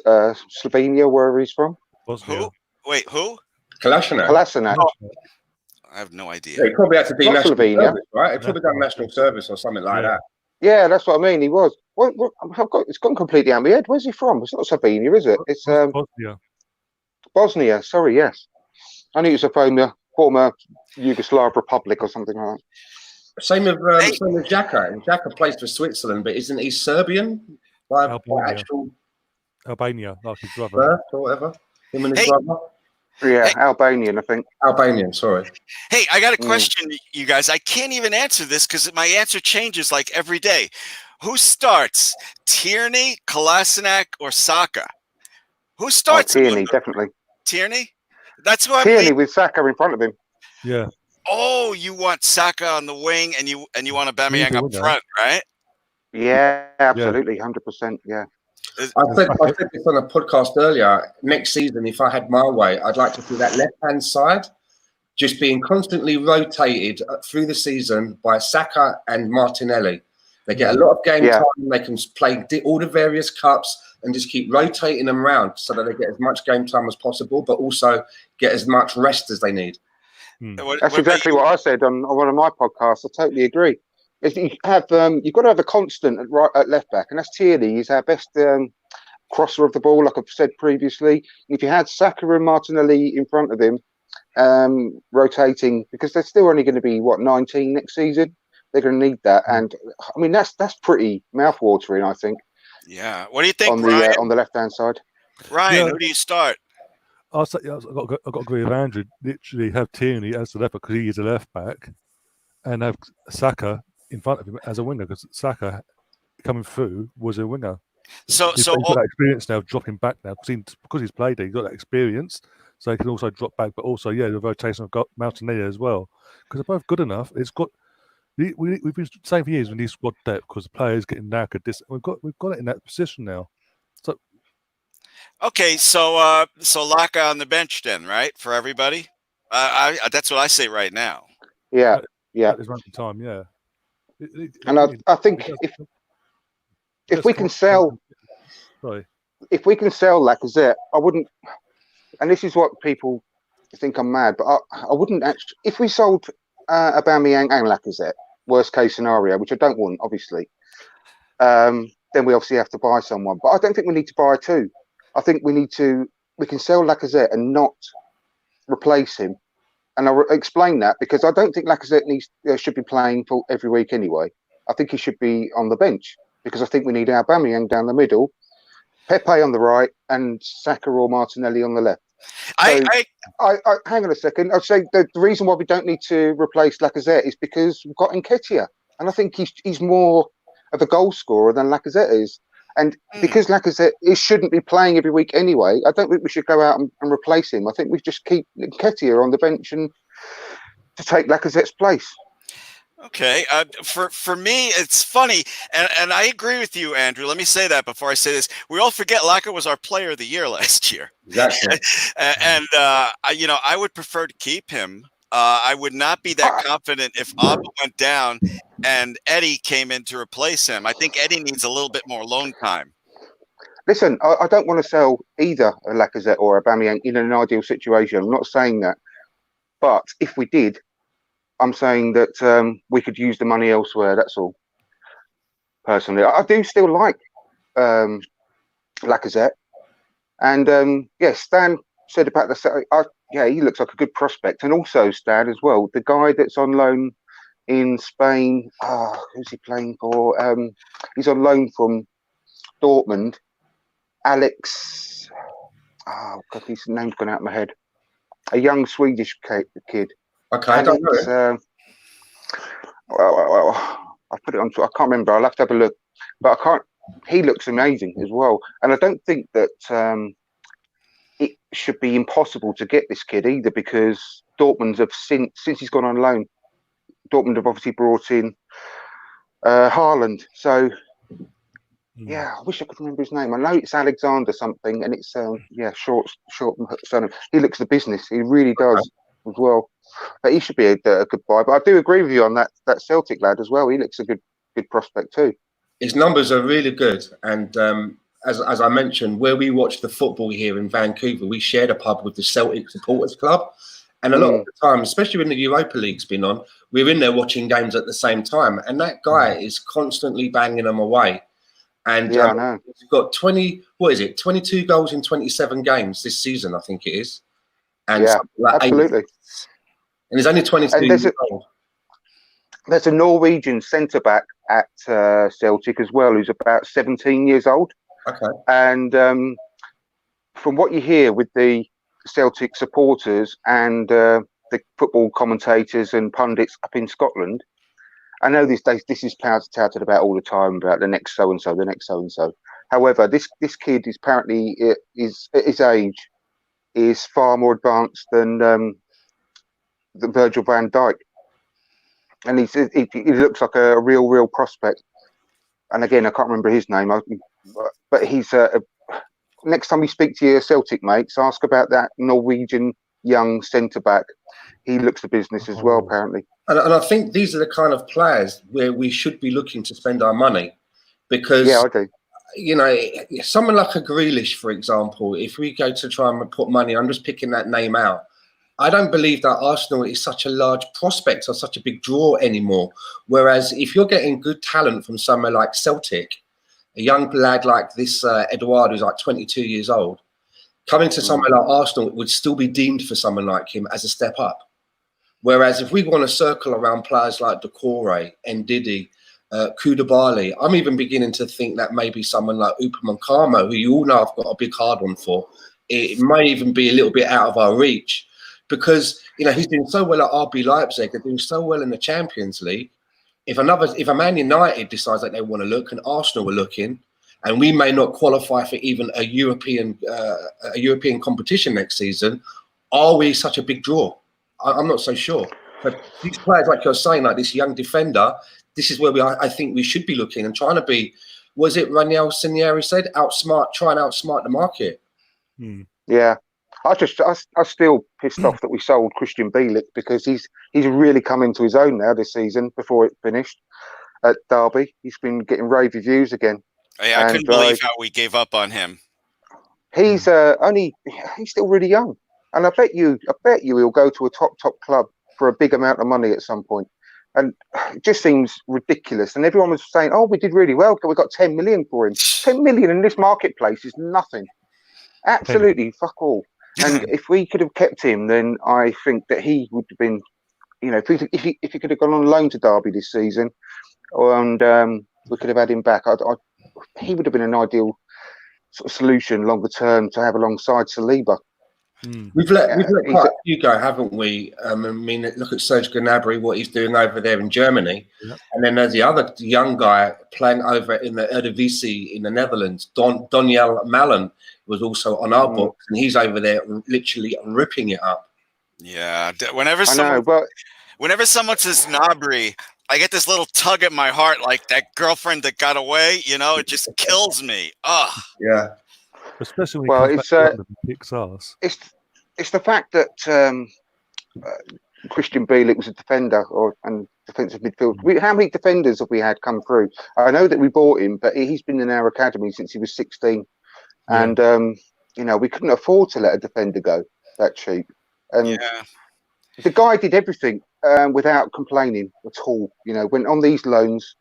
Slovenia, wherever he's from. Who? Wait, who? Kolasinac. Oh, I have no idea. Yeah, he probably had to do national Slovenia, service, right? He probably done national service or something like that. Yeah, that's what I mean. He was. It's gone completely out of my head. Where's he from? It's not Slovenia, is it? It's Bosnia. Bosnia. Sorry, yes. I knew it was a former Yugoslav republic or something like that. Same with Xhaka. Xhaka plays for Switzerland, but isn't he Serbian? By actual Albania, like his brother. birth or whatever. Him and his brother. Yeah, Hey. Albanian, I think. Albanian, sorry. Hey, I got a Mm. question, you guys. I can't even answer this because my answer changes like every day. Who starts? Tierney, Kolasinac, or Saka? Who Oh, starts? Tierney, definitely. Tierney? That's who I'm Tierney leaning. with Saka in front of him. Yeah. Oh, you want Saka on the wing and you want He's Aubameyang a up winger. front, right? Yeah, absolutely, 100%. Yeah. I said this on a podcast earlier. Next season, if I had my way, I'd like to see that left-hand side just being constantly rotated through the season by Saka and Martinelli. They get a lot of game Yeah. time. They can play all the various cups and just keep rotating them around so that they get as much game time as possible, but also get as much rest as they need. That's exactly what I said on one of my podcasts. I totally agree. If you have, you've got to have a constant at left back, and that's Tierney. He's our best crosser of the ball, like I've said previously. If you had Saka and Martinelli in front of him, rotating, because they're still only going to be 19 next season. They're going to need that, and I mean that's pretty mouthwatering, I think. Yeah. What do you think, on Ryan? the left hand side? Ryan, Yeah. who do you start? I've got to agree with Andrew. Literally have Tierney as the left back because he is a left back, and have Saka in front of him as a winger because Saka coming through was a winger. He's got that experience now, dropping back now because he's played there. He's got that experience, so he can also drop back. But also, the rotation of Martinelli as well because they're both good enough. It's got we've been saying for years we need squad depth because the players getting knackered. We've got it in that position now. So Okay, so Laka on the bench then, right? For everybody? That's what I say right now. Yeah, yeah. At this moment in time, yeah. And I think if we can sell, if we can sell Lacazette, I wouldn't. And this is what people think I'm mad, but I wouldn't actually. If we sold Aubameyang and Lacazette, worst case scenario, which I don't want, obviously, then we obviously have to buy someone. But I don't think we need to buy two. I think we can sell Lacazette and not replace him. And I'll explain that because I don't think Lacazette should be playing for every week anyway. I think he should be on the bench because I think we need Aubameyang down the middle, Pepe on the right, and Saka or Martinelli on the left. So I hang on a second. I'd say the reason why we don't need to replace Lacazette is because we've got Nketiah, and I think he's more of a goal scorer than Lacazette is. And because Lacazette shouldn't be playing every week anyway, I don't think we should go out and replace him. I think we just keep Nketiah on the bench and to take Lacazette's place. Okay. For me, it's funny, and I agree with you, Andrew. Let me say that before I say this. We all forget Laka was our player of the year last year. Exactly. And I would prefer to keep him. I would not be that confident if Abba went down and Eddie came in to replace him. I think Eddie needs a little bit more loan time. Listen, I don't want to sell either a Lacazette or Aubameyang in an ideal situation. I'm not saying that. But if we did, I'm saying that we could use the money elsewhere. That's all. Personally, I do still like Lacazette. And Stan said about he looks like a good prospect. And also, Stan, as well, the guy that's on loan in Spain, who's he playing for? He's on loan from Dortmund. Alex, God, his name's gone out of my head. A young Swedish kid. Okay, I don't know. Well, I put it on. I can't remember. I'll have to have a look. But I can't. He looks amazing as well. And I don't think that it should be impossible to get this kid either, because Dortmund have since he's gone on loan, Dortmund have obviously brought in Haaland. So I wish I could remember his name. I know it's Alexander something, and it's short surname. He looks the business. He really does as well. But he should be a good buy. But I do agree with you on that Celtic lad as well. He looks a good prospect too. His numbers are really good, and as I mentioned, where we watch the football here in Vancouver, we shared a pub with the Celtic Supporters Club, and a lot of the time, especially when the Europa League's been on, we're in there watching games at the same time, and that guy is constantly banging them away. And I know. He's got 22 goals in 27 games this season, I think it is. And absolutely. And he's only 22 years old. There's a Norwegian centre back at Celtic as well, who's about 17 years old. Okay. And from what you hear with the Celtic supporters and the football commentators and pundits up in Scotland. I know these days this is touted about all the time about the next so and so, the next so and so. However, this kid is apparently is at his age is far more advanced than the Virgil van Dijk, and he looks like a real prospect. And again, I can't remember his name, but he's next time you speak to your Celtic mates, ask about that Norwegian young centre back. He looks the business as well, apparently. And I think these are the kind of players where we should be looking to spend our money, because Yeah, I do. you know, someone like a Grealish, for example, if we go to try and put money, I'm just picking that name out. I don't believe that Arsenal is such a large prospect or such a big draw anymore. Whereas if you're getting good talent from somewhere like Celtic, a young lad like this Eduardo, who's like 22 years old, coming to somewhere like Arsenal would still be deemed for someone like him as a step up. Whereas if we want to circle around players like Doucouré, Ndidi, Koulibaly, I'm even beginning to think that maybe someone like Upamecano, who you all know I've got a big hard one for, it may even be a little bit out of our reach. Because, you know, he's doing so well at RB Leipzig, they're doing so well in the Champions League. If a Man United decides that they want to look and Arsenal are looking, and we may not qualify for even a European competition next season, are we such a big draw? I'm not so sure. But these players, like you're saying, like this young defender, this is where I think we should be looking and trying to be, was it Raniel Sinieri said, try and outsmart the market? Yeah. I'm still pissed off that we sold Christian Bielik, because he's really come into his own now this season before it finished at Derby. He's been getting rave reviews again. I couldn't believe how we gave up on him. He's still really young, and I bet you he'll go to a top club for a big amount of money at some point. And it just seems ridiculous. And everyone was saying, "Oh, we did really well. We got 10 million for him. 10 million in this marketplace is nothing. Absolutely fuck all." And if we could have kept him, then I think that he would have been, you know, if he could have gone on loan to Derby this season, and we could have had him back, he would have been an ideal sort of solution longer term to have alongside Saliba. We've let quite a few go, haven't we? I mean, look at Serge Gnabry, what he's doing over there in Germany. Yep. And then there's the other young guy playing over in the Eredivisie in the Netherlands, Daniel Malen, was also on our books, and he's over there literally ripping it up. Yeah, whenever someone says Gnabry, I get this little tug at my heart, like that girlfriend that got away. You know, it just kills me. Ugh. Yeah. Especially when he kicks ass. It's the fact that Christian Bielik was a defender and defensive midfield. How many defenders have we had come through? I know that we bought him, but he's been in our academy since he was 16, and you know, we couldn't afford to let a defender go that cheap. And the guy did everything without complaining at all. You know, went on these loans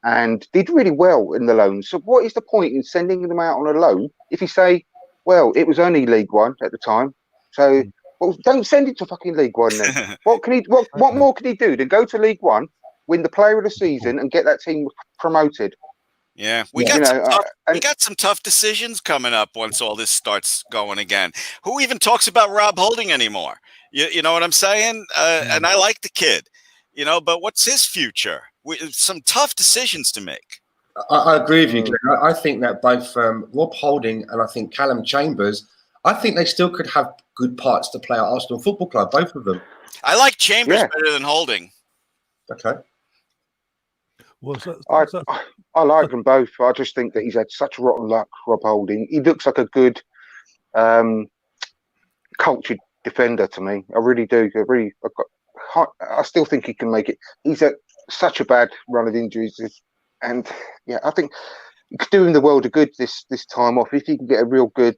and did really well in the loans. So what is the point in sending them out on a loan if you say, well, it was only League One at the time, so well, don't send it to fucking League One then. What more can he do than go to League One, win the Player of the Season, and get that team promoted? Yeah, we got some tough decisions coming up once all this starts going again. Who even talks about Rob Holding anymore? You know what I'm saying? And I like the kid, you know, but what's his future? Some tough decisions to make. I agree with you, Glenn. I think that both Rob Holding and I think Callum Chambers, I think they still could have good parts to play at Arsenal Football Club, both of them. I like Chambers better than Holding. Okay. I like them both. I just think that he's had such rotten luck, Rob Holding. He looks like a good cultured defender to me. I really do. I still think he can make it. He's had such a bad run of injuries, and I think it's doing the world a good this time off. If he can get a real good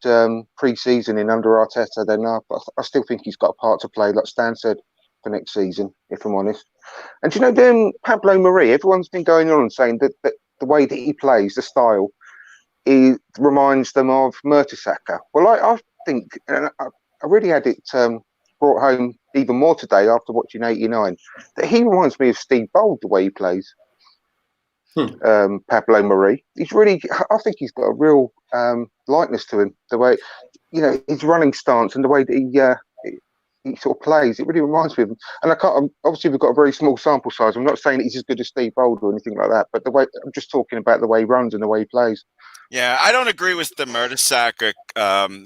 pre-season in under Arteta, then I still think he's got a part to play, like Stan said, for next season, if I'm honest. And you know, then Pablo Mari, everyone's been going on and saying that the way that he plays, the style, he reminds them of Mertesacker. Well, I think, and I really had it brought home even more today after watching 89, that he reminds me of Steve Bold, the way he plays. Pablo Mari. He's really, I think he's got a real likeness to him. The way his running stance and the way that he sort of plays. It really reminds me of him. And obviously we've got a very small sample size. I'm not saying that he's as good as Steve Bold or anything like that, but I'm just talking about the way he runs and the way he plays. Yeah, I don't agree with the Mertesacker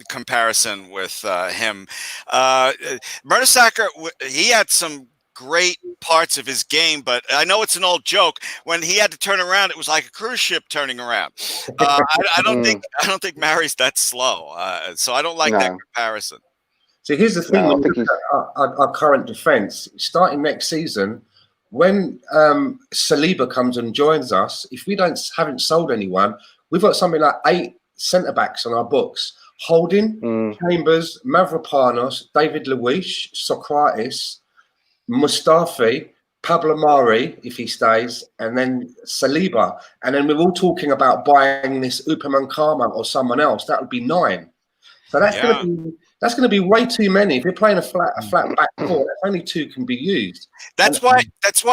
comparison with him. Mertesacker, he had some great parts of his game, but I know it's an old joke. When he had to turn around, it was like a cruise ship turning around. I don't think Mary's that slow, so I don't like that comparison. So here's the thing: our current defence, starting next season, when Saliba comes and joins us, if we haven't sold anyone, we've got something like 8 centre backs on our books: Holding, Chambers, Mavropanos, David Luiz, Socrates, Mustafi, Pablo Mari, if he stays, and then Saliba. And then we're all talking about buying this Upamecano or someone else. That would be 9. So that's going to be way too many. If you're playing a flat back four, only 2 can be used. That's why,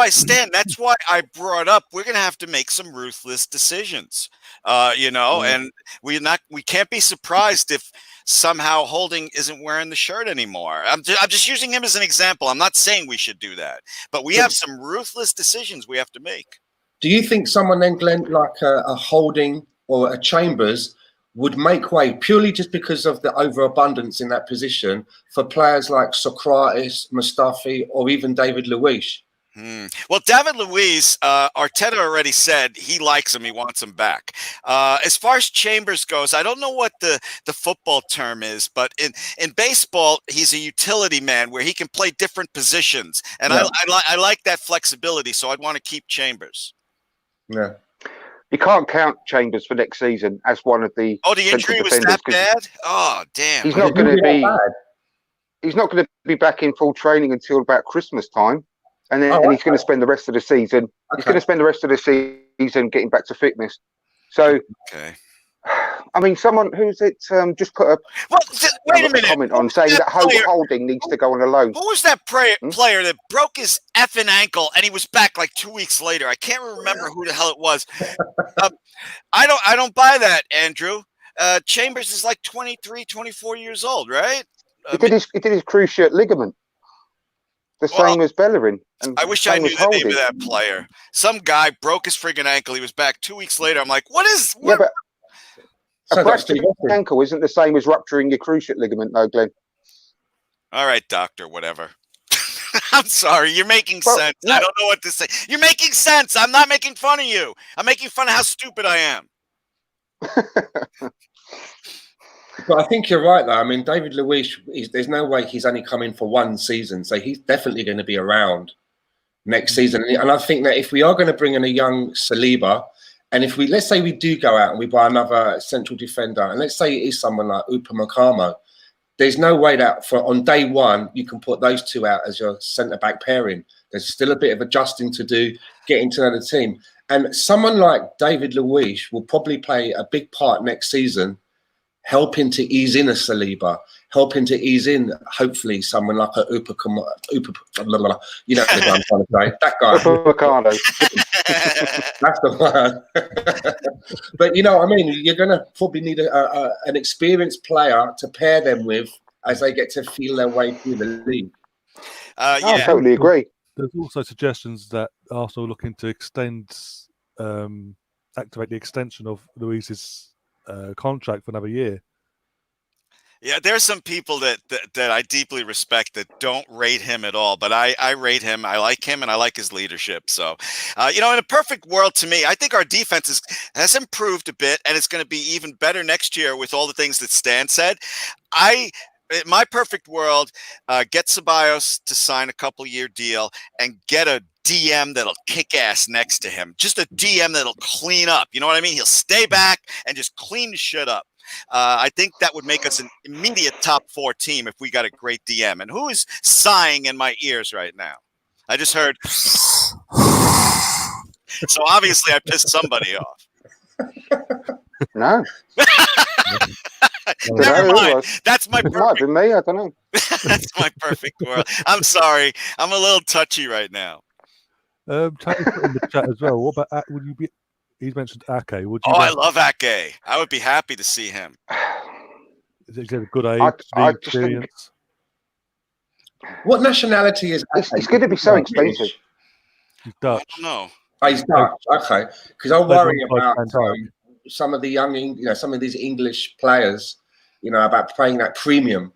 Stan. That's why I brought up we're going to have to make some ruthless decisions. And we can't be surprised if somehow Holding isn't wearing the shirt anymore. I'm just using him as an example. I'm not saying we should do that, but we have some ruthless decisions we have to make. Do you think someone then, Glenn, like a Holding or a Chambers, would make way purely just because of the overabundance in that position for players like Socrates, Mustafi, or even David Luiz? Well, David Luiz, Arteta already said he likes him. He wants him back. As far as Chambers goes, I don't know what the football term is, but in baseball, he's a utility man where he can play different positions. And I like that flexibility, so I'd want to keep Chambers. Yeah. You can't count Chambers for next season as one of the. Oh, the injury was that bad? Oh, damn! He's not going to be. He's not going to be back in full training until about Christmas time, and then he's going to spend the rest of the season. Okay. He's going to spend the rest of the season getting back to fitness. So, I mean, someone who's just put a comment on saying that Holding needs to go on a loan. Who was that player that broke his effing ankle and he was back like 2 weeks later? I can't remember who the hell it was. I don't buy that, Andrew. Chambers is like 23, 24 years old, right? He did his cruciate ligament. The same as Bellerin. I wish I knew the name of that player. Some guy broke his friggin' ankle. He was back 2 weeks later. I'm like, what? Yeah, but a fractured ankle isn't the same as rupturing your cruciate ligament, though, Glenn. All right, doctor, whatever. I'm sorry. You're making sense. No. I don't know what to say. You're making sense. I'm not making fun of you. I'm making fun of how stupid I am. But I think you're right, though. I mean, David Luiz, there's no way he's only come in for 1 season. So he's definitely going to be around next season. And I think that if we are going to bring in a young Saliba, and if let's say we do go out and we buy another central defender, and let's say it is someone like Upamecano, there's no way that on day 1 you can put those 2 out as your centre-back pairing. There's still a bit of adjusting to do, getting to know the team. And someone like David Luiz will probably play a big part next season, helping to ease in a Saliba, helping to ease in, hopefully, someone like a you know what I'm trying to say. That guy. Upamecano. That's the one. But you know what I mean? You're going to probably need an experienced player to pair them with as they get to feel their way through the league. I totally agree. There's also suggestions that Arsenal are looking to activate the extension of Luiz's contract for another year. Yeah, there's some people that I deeply respect that don't rate him at all, but I rate him. I like him and I like his leadership. So, in a perfect world, to me, I think our defense has improved a bit, and it's going to be even better next year with all the things that Stan said. In my perfect world, get Ceballos to sign a couple-year deal and get a DM that'll kick ass next to him. Just a DM that'll clean up. You know what I mean? He'll stay back and just clean the shit up. I think that would make us an immediate top 4 team if we got a great DM. And who is sighing in my ears right now? I just heard. So obviously I pissed somebody off. No. Never mind. That's my perfect. Might have been me. I don't know. That's my perfect world. I'm sorry. I'm a little touchy right now. Tony put in the chat as well. What about would you be? He's mentioned Ake. Would you? I love Ake. I would be happy to see him. He's had a good age, I the just think experience. What nationality is it's going to be so expensive. He's I Dutch. don't know. Oh, he's Dutch. Okay, because I'm Played worrying alongside about Van Dijk. some of the some of these English players, about paying that premium.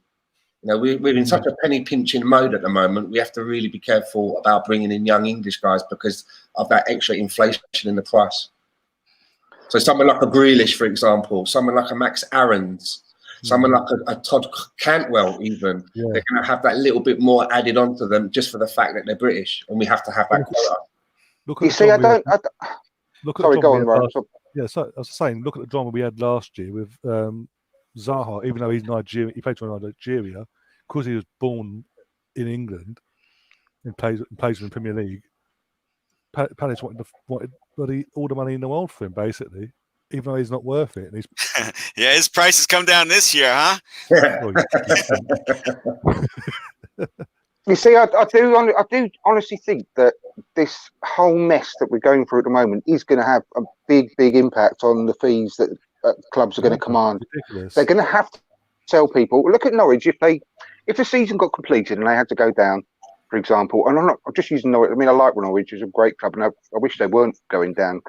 We're in such a penny pinching mode at the moment. We have to really be careful about bringing in young English guys because of that extra inflation in the price. So someone like a Grealish, for example, someone like a Max Aarons, someone like a Todd Cantwell, even, they're going to have that little bit more added onto them just for the fact that they're British, and we have to have that quota. You see, sorry, go on, Ryan. Yeah, so I was saying, look at the drama we had last year with Zaha. Even though he's Nigerian, he played for Nigeria because he was born in England and plays in the Premier League. Palace wanted bloody all the money in the world for him, basically, even though he's not worth it. And he's Yeah, his price has come down this year, huh? You see, I do honestly think that this whole mess that we're going through at the moment is going to have a big impact on the fees that clubs are going to command. Ridiculous. They're going to have to tell people. Look at Norwich. If the season got completed and they had to go down, for example, and I'm just using Norwich. I mean, I like Norwich; it's a great club, and I wish they weren't going down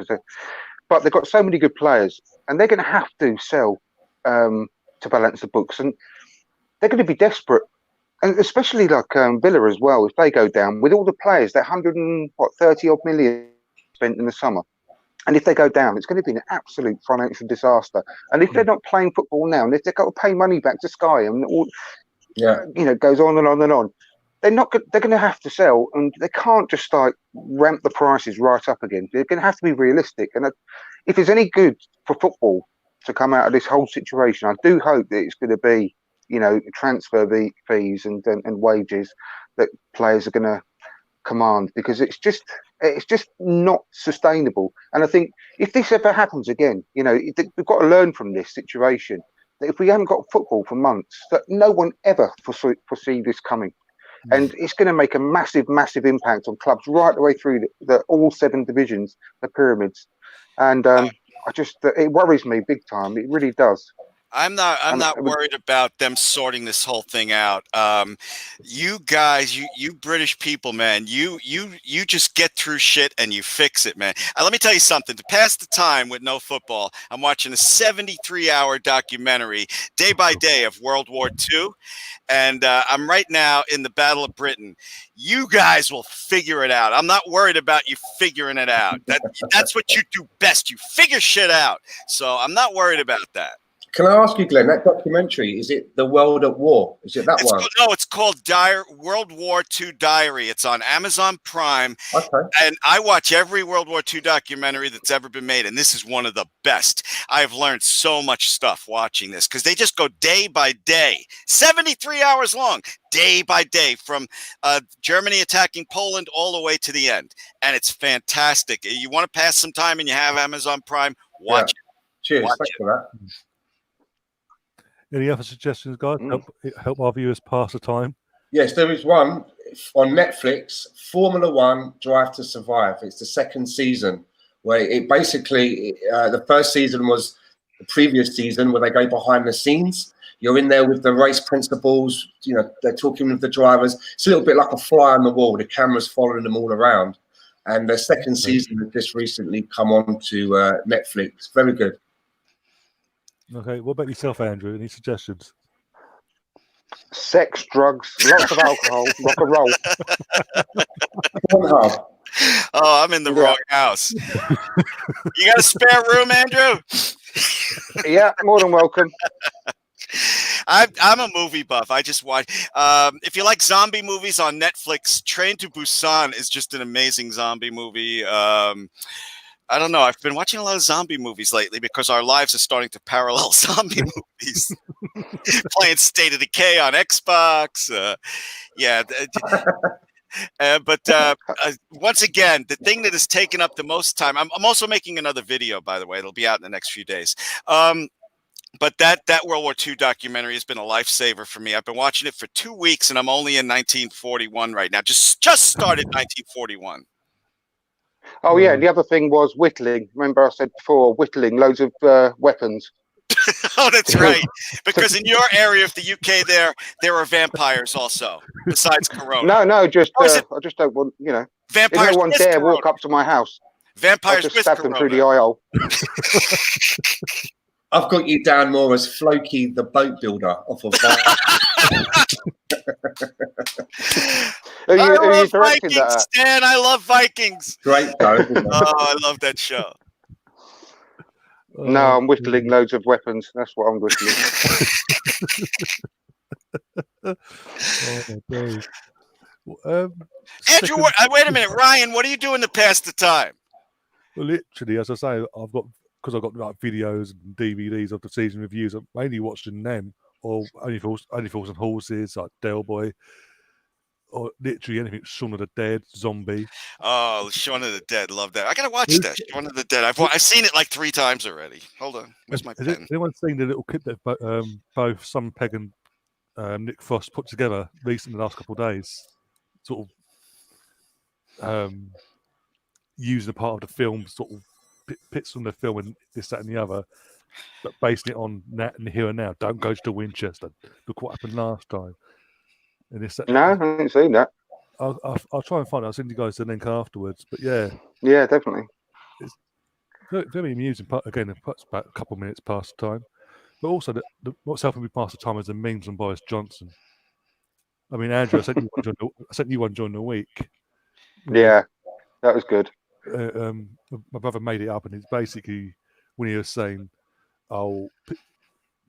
but they've got so many good players, and they're going to have to sell to balance the books, and they're going to be desperate. And especially like Villa as well, if they go down with all the players, they're 130 odd million spent in the summer, and if they go down, it's going to be an absolute financial disaster. And if they're not playing football now, and if they've got to pay money back to Sky, and all, goes on and on and on, they're going to have to sell, and they can't just like ramp the prices right up again. They're going to have to be realistic. And if there's any good for football to come out of this whole situation, I do hope that it's going to be, transfer fees and wages that players are going to command, because it's just not sustainable. And I think if this ever happens again, we've got to learn from this situation, that if we haven't got football for months, that no one ever foresee this coming. And it's going to make a massive impact on clubs right the way through all 7 divisions, the pyramids. And it worries me big time. It really does. I'm not worried about them sorting this whole thing out. You guys, you British people, man, you just get through shit and you fix it, man. Let me tell you something. To pass the time with no football, I'm watching a 73-hour documentary day by day of World War II, and I'm right now in the Battle of Britain. You guys will figure it out. I'm not worried about you figuring it out. That's what you do best. You figure shit out. So I'm not worried about that. Can I ask you, Glenn, that documentary, is it The World at War? Is it that one? It's called World War II Diary. It's on Amazon Prime. Okay. And I watch every World War II documentary that's ever been made, and this is one of the best. I've learned so much stuff watching this because they just go day by day, 73 hours long, day by day, from Germany attacking Poland all the way to the end. And it's fantastic. You want to pass some time and you have Amazon Prime, watch it. Cheers. Thanks for that. Any other suggestions, guys? Help our viewers pass the time. Yes, there is one on Netflix, Formula One Drive to Survive. It's the 2nd season, where it basically, the first season was the previous season, where they go behind the scenes. You're in there with the race principals, they're talking with the drivers. It's a little bit like a fly on the wall. The camera's following them all around. And the 2nd season has just recently come on to Netflix. Very good. Okay, what about yourself, Andrew? Any suggestions? Sex, drugs, lots of alcohol, rock and roll. Oh, I'm in the wrong house. You got a spare room, Andrew? Yeah, more than welcome. I'm a movie buff. I just watch. If you like zombie movies on Netflix, Train to Busan is just an amazing zombie movie. I don't know. I've been watching a lot of zombie movies lately because our lives are starting to parallel zombie movies. Playing State of Decay on Xbox. But once again, the thing that has taken up the most time, I'm also making another video, by the way. It'll be out in the next few days. But that World War II documentary has been a lifesaver for me. I've been watching it for 2 weeks, and I'm only in 1941 right now. Just started 1941. Oh, yeah. The other thing was whittling. Remember I said before, whittling loads of weapons. Oh, that's right. Because in your area of the UK, there are vampires also, besides Corona. No, just Or is it I just don't want, if vampires no one with dare Corona? walk up to my house, I'll Vampires just with stab them through the Corona. eye hole. I've got you down more as Floki the boat builder off of Are I you love directing Vikings, that? Stan. I love Vikings. Great show, isn't it? Oh, I love that show. No, I'm whittling loads of weapons. That's what I'm whittling. Oh my days. Andrew, wait a minute, Ryan. What are you doing to pass the time? Well, literally, as I say, I've got like videos and DVDs of the season reviews. I'm mainly watching them, or Only Fools and Horses, like Del Boy, or literally anything Shaun of the Dead, Zombie. Oh, Shaun of the Dead. Love that. I gotta watch that. Shaun of the Dead. I've seen it like 3 times already. Hold on. Where's my Has pen? anyone seen the little clip that both Simon Pegg and Nick Frost put together recently in the last couple of days? Sort of using a part of the film, sort of bits from the film and this, that, and the other, but basing it on that and here and now. Don't go to Winchester. Look what happened last time. And this, that, No, I haven't seen that. I'll try and find it. I'll send you guys the link afterwards. But yeah, Definitely. very, very amusing. Again, it's about a couple of minutes past the time. But also, what's helping me pass the time is the memes on Boris Johnson. I mean, Andrew, I sent you one during the week. Yeah, that was good. My brother made it up, and it's basically when he was saying, "Oh,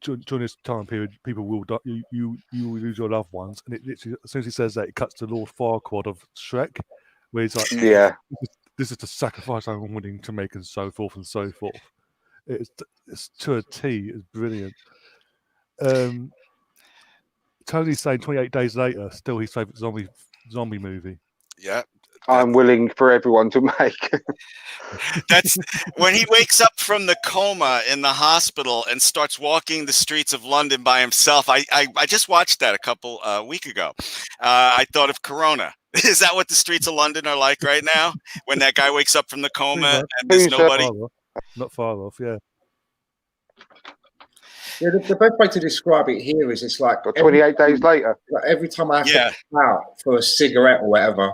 during this time period, people will die. You will lose your loved ones." And it literally, as soon as he says that, it cuts to Lord Farquaad of Shrek, where he's like, Yeah. This is the sacrifice I'm willing to make," and so forth and so forth. It's to a T. It's brilliant. Tony's saying 28 days later, still his favorite zombie movie. Yeah. I'm willing for everyone to make. That's when he wakes up from the coma in the hospital and starts walking the streets of London by himself. I just watched that a couple week ago. I thought of Corona. Is that what the streets of London are like right now? When that guy wakes up from the coma and there's nobody? Not far off, yeah. Yeah, the best way to describe it here is it's like 28 days later. Like every time I have to go out for a cigarette or whatever,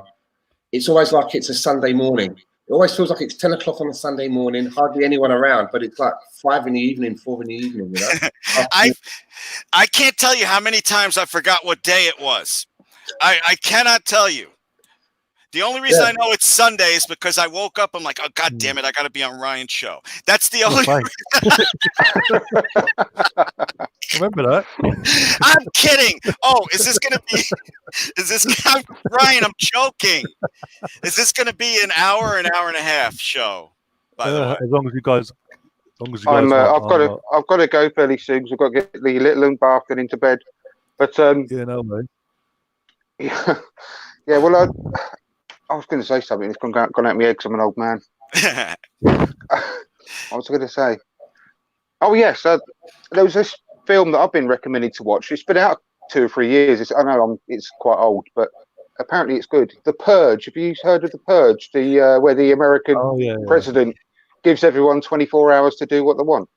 it's always like it's a Sunday morning. It always feels like it's 10 o'clock on a Sunday morning, hardly anyone around, but it's like 5 in the evening, 4 in the evening, you know? I can't tell you how many times I forgot what day it was. I cannot tell you. The only reason I know it's Sunday is because I woke up. I'm like, oh, God damn it. I got to be on Ryan's show. That's the only Remember that? I'm kidding. Oh, is this going to be, Ryan, I'm joking. Is this going to be an hour and a half show? By the way, as long as you guys, I've got to go fairly soon because I've got to get the little one bathed and into bed. But yeah, no, mate. Yeah, well, I was going to say something. It's gone out my head because I'm an old man. What was I going to say? Oh, yes. There was this film that I've been recommended to watch. It's been out 2 or 3 years. I know it's quite old, but apparently it's good. The Purge. Have you heard of The Purge? Where the American president gives everyone 24 hours to do what they want.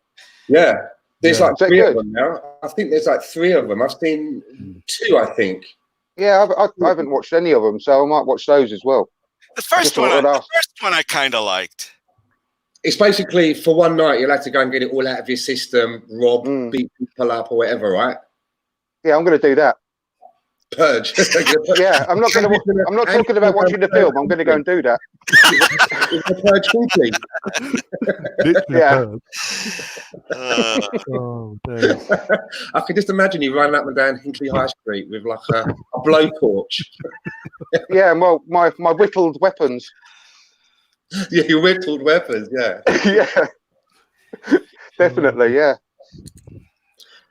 Yeah. There's like 3 of them now. I think there's like 3 of them. I've seen 2, I think. Yeah, I haven't watched any of them, so I might watch those as well. The first one I kind of liked. It's basically for one night you'll have to go and get it all out of your system, rob, beat people up or whatever, right? Yeah, I'm going to do that. Purge. Yeah, I'm not talking about watching the film. I'm going to go and do that. It's the Purge complete. Yeah. Oh, I could just imagine you running up and down Hinckley High Street with like a blowtorch. Yeah, well, my whittled weapons. Yeah, your whittled weapons, yeah. Yeah. Definitely, yeah.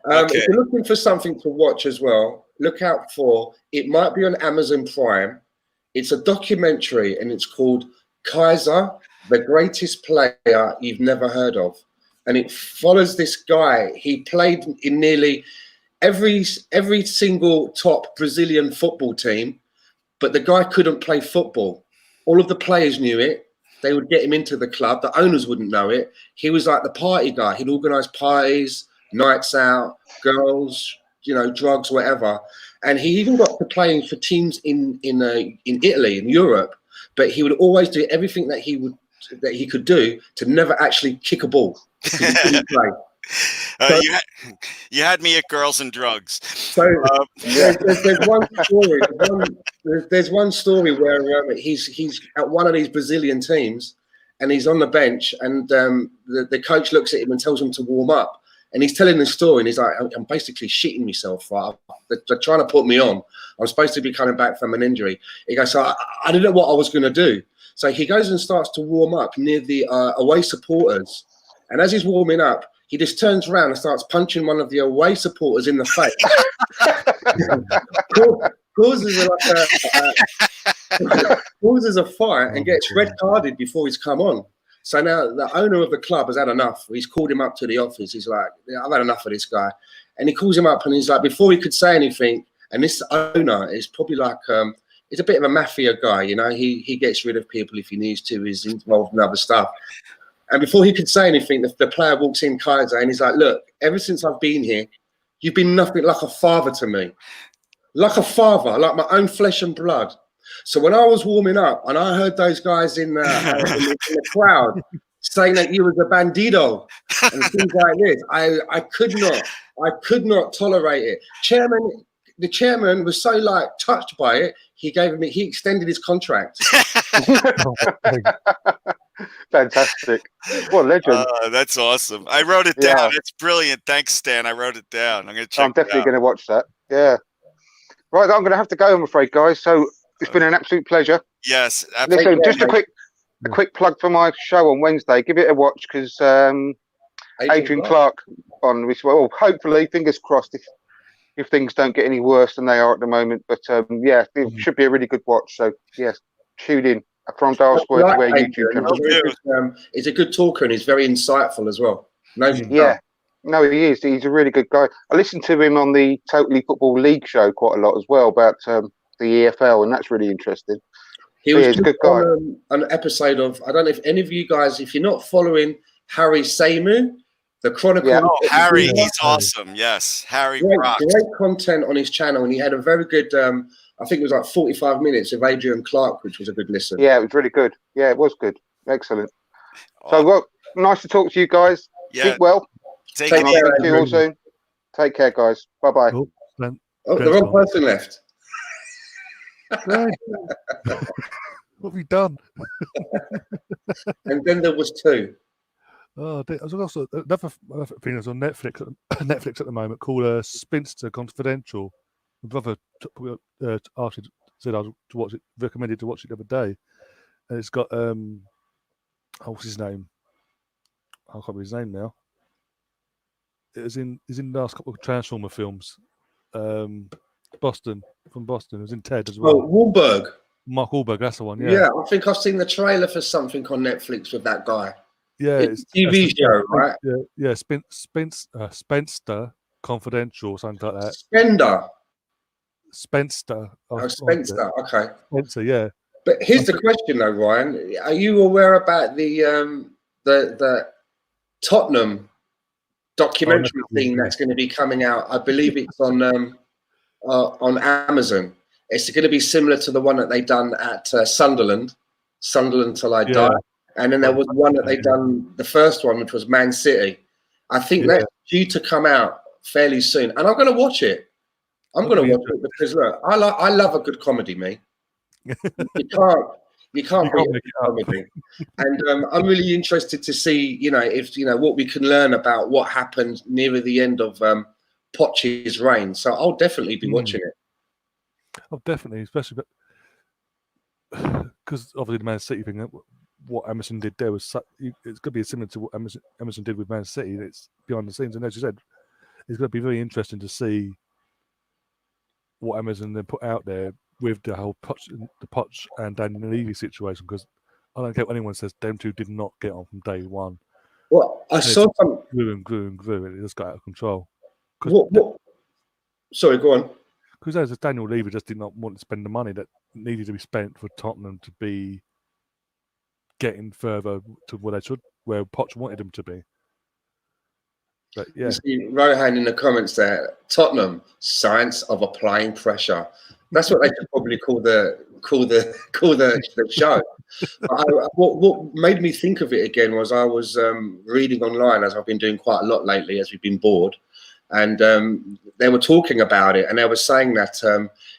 If you're looking for something to watch as well, look out for, it might be on Amazon Prime. It's a documentary and it's called Kaiser, the Greatest Player You've Never Heard Of. And it follows this guy. He played in nearly every single top Brazilian football team, but the guy couldn't play football. All of the players knew it. They would get him into the club. The owners wouldn't know it. He was like the party guy. He'd organise parties, nights out, girls, drugs, whatever. And he even got to playing for teams in Italy, in Europe. But he would always do everything that he could do to never actually kick a ball. He didn't play. You had me at girls and drugs. So there's one story. There's one story where he's at one of these Brazilian teams, and he's on the bench, and the coach looks at him and tells him to warm up, and he's telling the story, and he's like, "I'm basically shitting myself. Right? They're trying to put me on. I'm supposed to be coming back from an injury." He goes, "So I didn't know what I was going to do." So he goes and starts to warm up near the away supporters, and as he's warming up, he just turns around and starts punching one of the away supporters in the face. Causes a fight and gets red carded before he's come on. So now the owner of the club has had enough. He's called him up to the office. He's like, I've had enough of this guy. And he calls him up and he's like, before he could say anything, and this owner is probably like, he's a bit of a mafia guy, he gets rid of people if he needs to. He's involved in other stuff. And before he could say anything, the player walks in, Kaiser, and he's like, look, ever since I've been here, you've been nothing like a father to me. Like a father, like my own flesh and blood. So when I was warming up and I heard those guys in the crowd saying that you was a bandido and things like this, I could not tolerate it. The chairman was so touched by it, he extended his contract. Fantastic. What a legend. That's awesome. I wrote it down. It's brilliant. Thanks, Stan. I wrote it down. I'm going to check I'm definitely going to watch that. Yeah. Right, I'm going to have to go, I'm afraid, guys. So it's been an absolute pleasure. Yes. Absolutely. Listen, just a quick plug for my show on Wednesday. Give it a watch because Adrian Clark on, which, well, hopefully, fingers crossed, if things don't get any worse than they are at the moment. But it should be a really good watch. So, yes, tune in. From Dial Square to where YouTube channel. He's a good talker and he's very insightful as well. No, he is. He's a really good guy. I listened to him on the Totally Football League show quite a lot as well about the EFL, and that's really interesting. He was a good guy. On an episode of, I don't know if any of you guys, if you're not following Harry Seymour, the Chronicle. Yeah. Oh, Harry, he's awesome. Yes, Harry. Great content on his channel, and he had a very good. I think it was like 45 minutes of Adrian Clark, which was a good listen. Yeah, it was really good. Yeah, it was good. Excellent. So, well, nice to talk to you guys. Yeah. Keep well. Take care. See you all soon. Take care, guys. Bye-bye. Oh, the wrong person left. What have you done? And then there was two. Oh, there's also another thing that's on Netflix at the moment called Spinster Confidential. My brother said I to watch it, recommended to watch it the other day, and it's got what's his name? I can't remember his name now. He's in the last couple of Transformer films. Boston. It was in Ted as well. Oh, Wahlberg. Mark Wahlberg, that's the one. Yeah, I think I've seen the trailer for something on Netflix with that guy. Yeah, it's a TV show, right? Yeah, Spencer Confidential, something like that. Spencer. Oh, Spencer. Okay. Spencer, yeah. But here's the question, though, Ryan. Are you aware about the Tottenham documentary thing that's going to be coming out? I believe it's on Amazon. It's going to be similar to the one that they done at Sunderland Till I Die. And then there was one that they done, the first one, which was Man City. I think that's due to come out fairly soon, and I'm going to watch it. I'm going to watch it because look, I love a good comedy, mate. You can't beat a comedy, and I'm really interested to see, if what we can learn about what happened near the end of Poch's reign. So I'll definitely be watching it. Oh, definitely, especially because obviously the Man City thing. What Emerson did there was it's going to be similar to what Emerson did with Man City. It's behind the scenes, and as you said, it's going to be very interesting to see what Emerson then put out there with the whole Poch and Daniel Levy situation. Because I don't care what anyone says, them two did not get on from day one. Well, I saw some grew and grew, and it just got out of control. Sorry, go on. Because as Daniel Levy just did not want to spend the money that needed to be spent for Tottenham to be getting further to where Poch wanted them to be. But You yeah, see Rohan in the comments there. Tottenham, science of applying pressure. That's what they should probably call the show. What made me think of it again was I was reading online, as I've been doing quite a lot lately as we've been bored, and they were talking about it, and they were saying that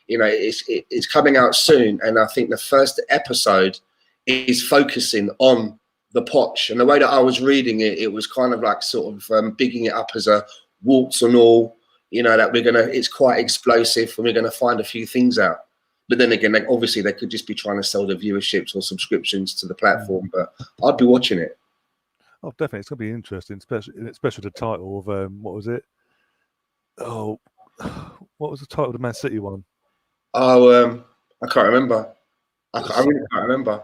it's coming out soon, and I think the first episode is focusing on the Poch. And the way that I was reading it, it was kind of like sort of bigging it up as a warts and all, that it's quite explosive and we're going to find a few things out. But then again, obviously they could just be trying to sell the viewerships or subscriptions to the platform, but I'd be watching it. oh, definitely. It's going to be interesting, especially the title of, what was it? Oh, what was the title of the Man City one? Oh, I can't remember. I really can't remember.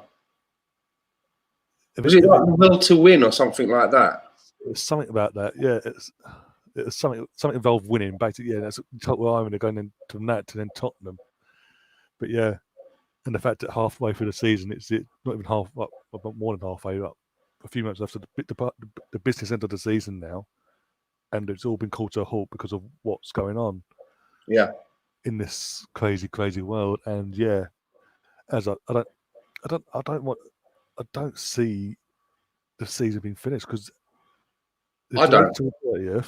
Was it like Will to Win or something like that? It's something about that. Yeah, it's something involved winning. Basically, yeah, that's Tottenham Ireland going into that to then Tottenham. But yeah, and the fact that halfway through the season, it's not even half up, but more than halfway up. A few months after the business end of the season now, and it's all been called to a halt because of what's going on. Yeah, in this crazy world. And yeah, as I don't see the season being finished because I don't. Till the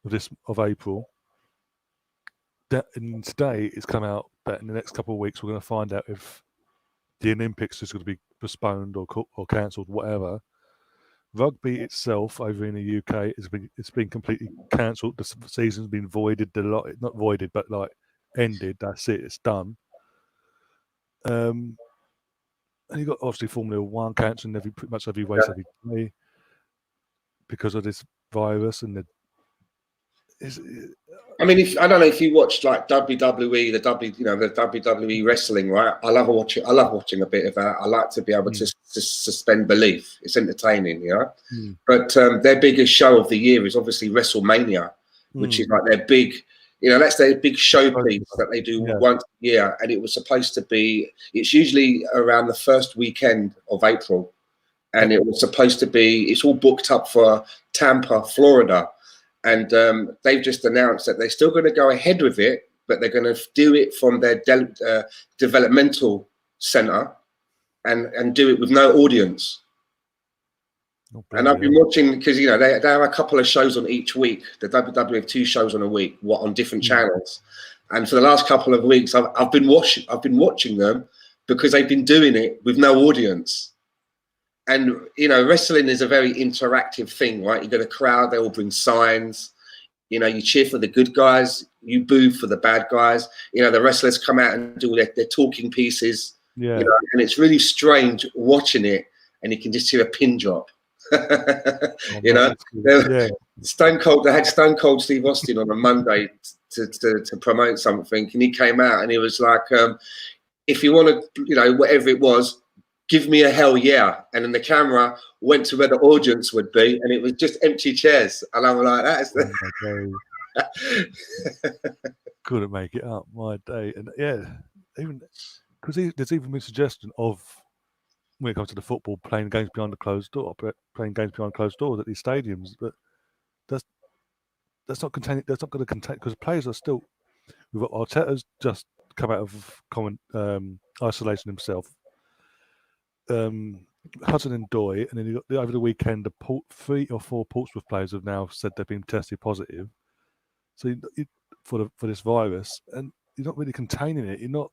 30th of April. And today it's come out that in the next couple of weeks we're going to find out if the Olympics is going to be postponed or cancelled, whatever. Rugby itself over in the UK it's been completely cancelled. The season's been voided. Not voided, but like ended. That's it. It's done. And you've got obviously Formula One cancelling pretty much every race every day because of this virus and I mean, I don't know if you watched like WWE, the WWE wrestling, right? I love watching a bit of that. I like to be able to suspend belief. It's entertaining, But their biggest show of the year is obviously WrestleMania, which is like their big, that's their big showpiece that they do once a year. And it was supposed to be. It's usually around the first weekend of April, and it was supposed to be. It's all booked up for Tampa, Florida. And they've just announced that they're still going to go ahead with it, but they're going to do it from their developmental center and do it with no audience. And I've been watching because they have a couple of shows on each week. The WWE have 2 shows on a week, on different channels. And for the last couple of weeks, I've been watching them because they've been doing it with no audience. And, wrestling is a very interactive thing, right? You got a crowd, they all bring signs. You cheer for the good guys, you boo for the bad guys. The wrestlers come out and do their talking pieces. Yeah. And it's really strange watching it, and you can just hear a pin drop. Stone Cold, they had Stone Cold Steve Austin on a Monday to promote something, and he came out and he was like, if you want to, whatever it was, give me a hell yeah. And then the camera went to where the audience would be, and it was just empty chairs. And I was like, couldn't make it up, my day. And yeah, even because there's even been suggestion of when it comes to the football playing games behind closed doors at these stadiums, but that's not containing. That's not going to contain because players are still. We've got Arteta's just come out of isolation himself. Hudson and Doy, and then over the weekend, 3 or 4 Portsmouth players have now said they've been tested positive. So for this virus, and you're not really containing it. You're not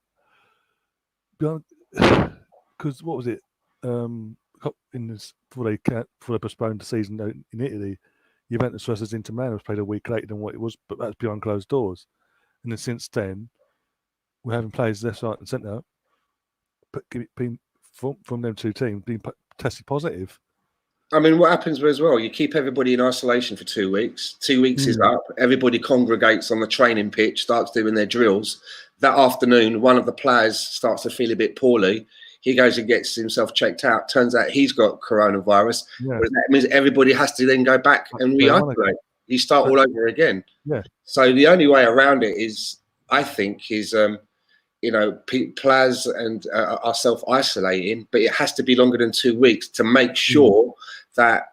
because what was it? Before they postponed the season in Italy, Juventus versus Inter Milan was played a week later than what it was, but that's behind closed doors. And then since then, we're having players left, right, and centre, but being from them 2 teams being tested positive. I mean, what happens as well? You keep everybody in isolation for 2 weeks. 2 weeks is up. Everybody congregates on the training pitch, starts doing their drills. That afternoon, one of the players starts to feel a bit poorly. He goes and gets himself checked out. Turns out he's got coronavirus. Yeah. That means everybody has to then go back and re-isolate. You start all over again. Yeah. So the only way around it is, I think, players and are self-isolating, but it has to be longer than 2 weeks to make sure that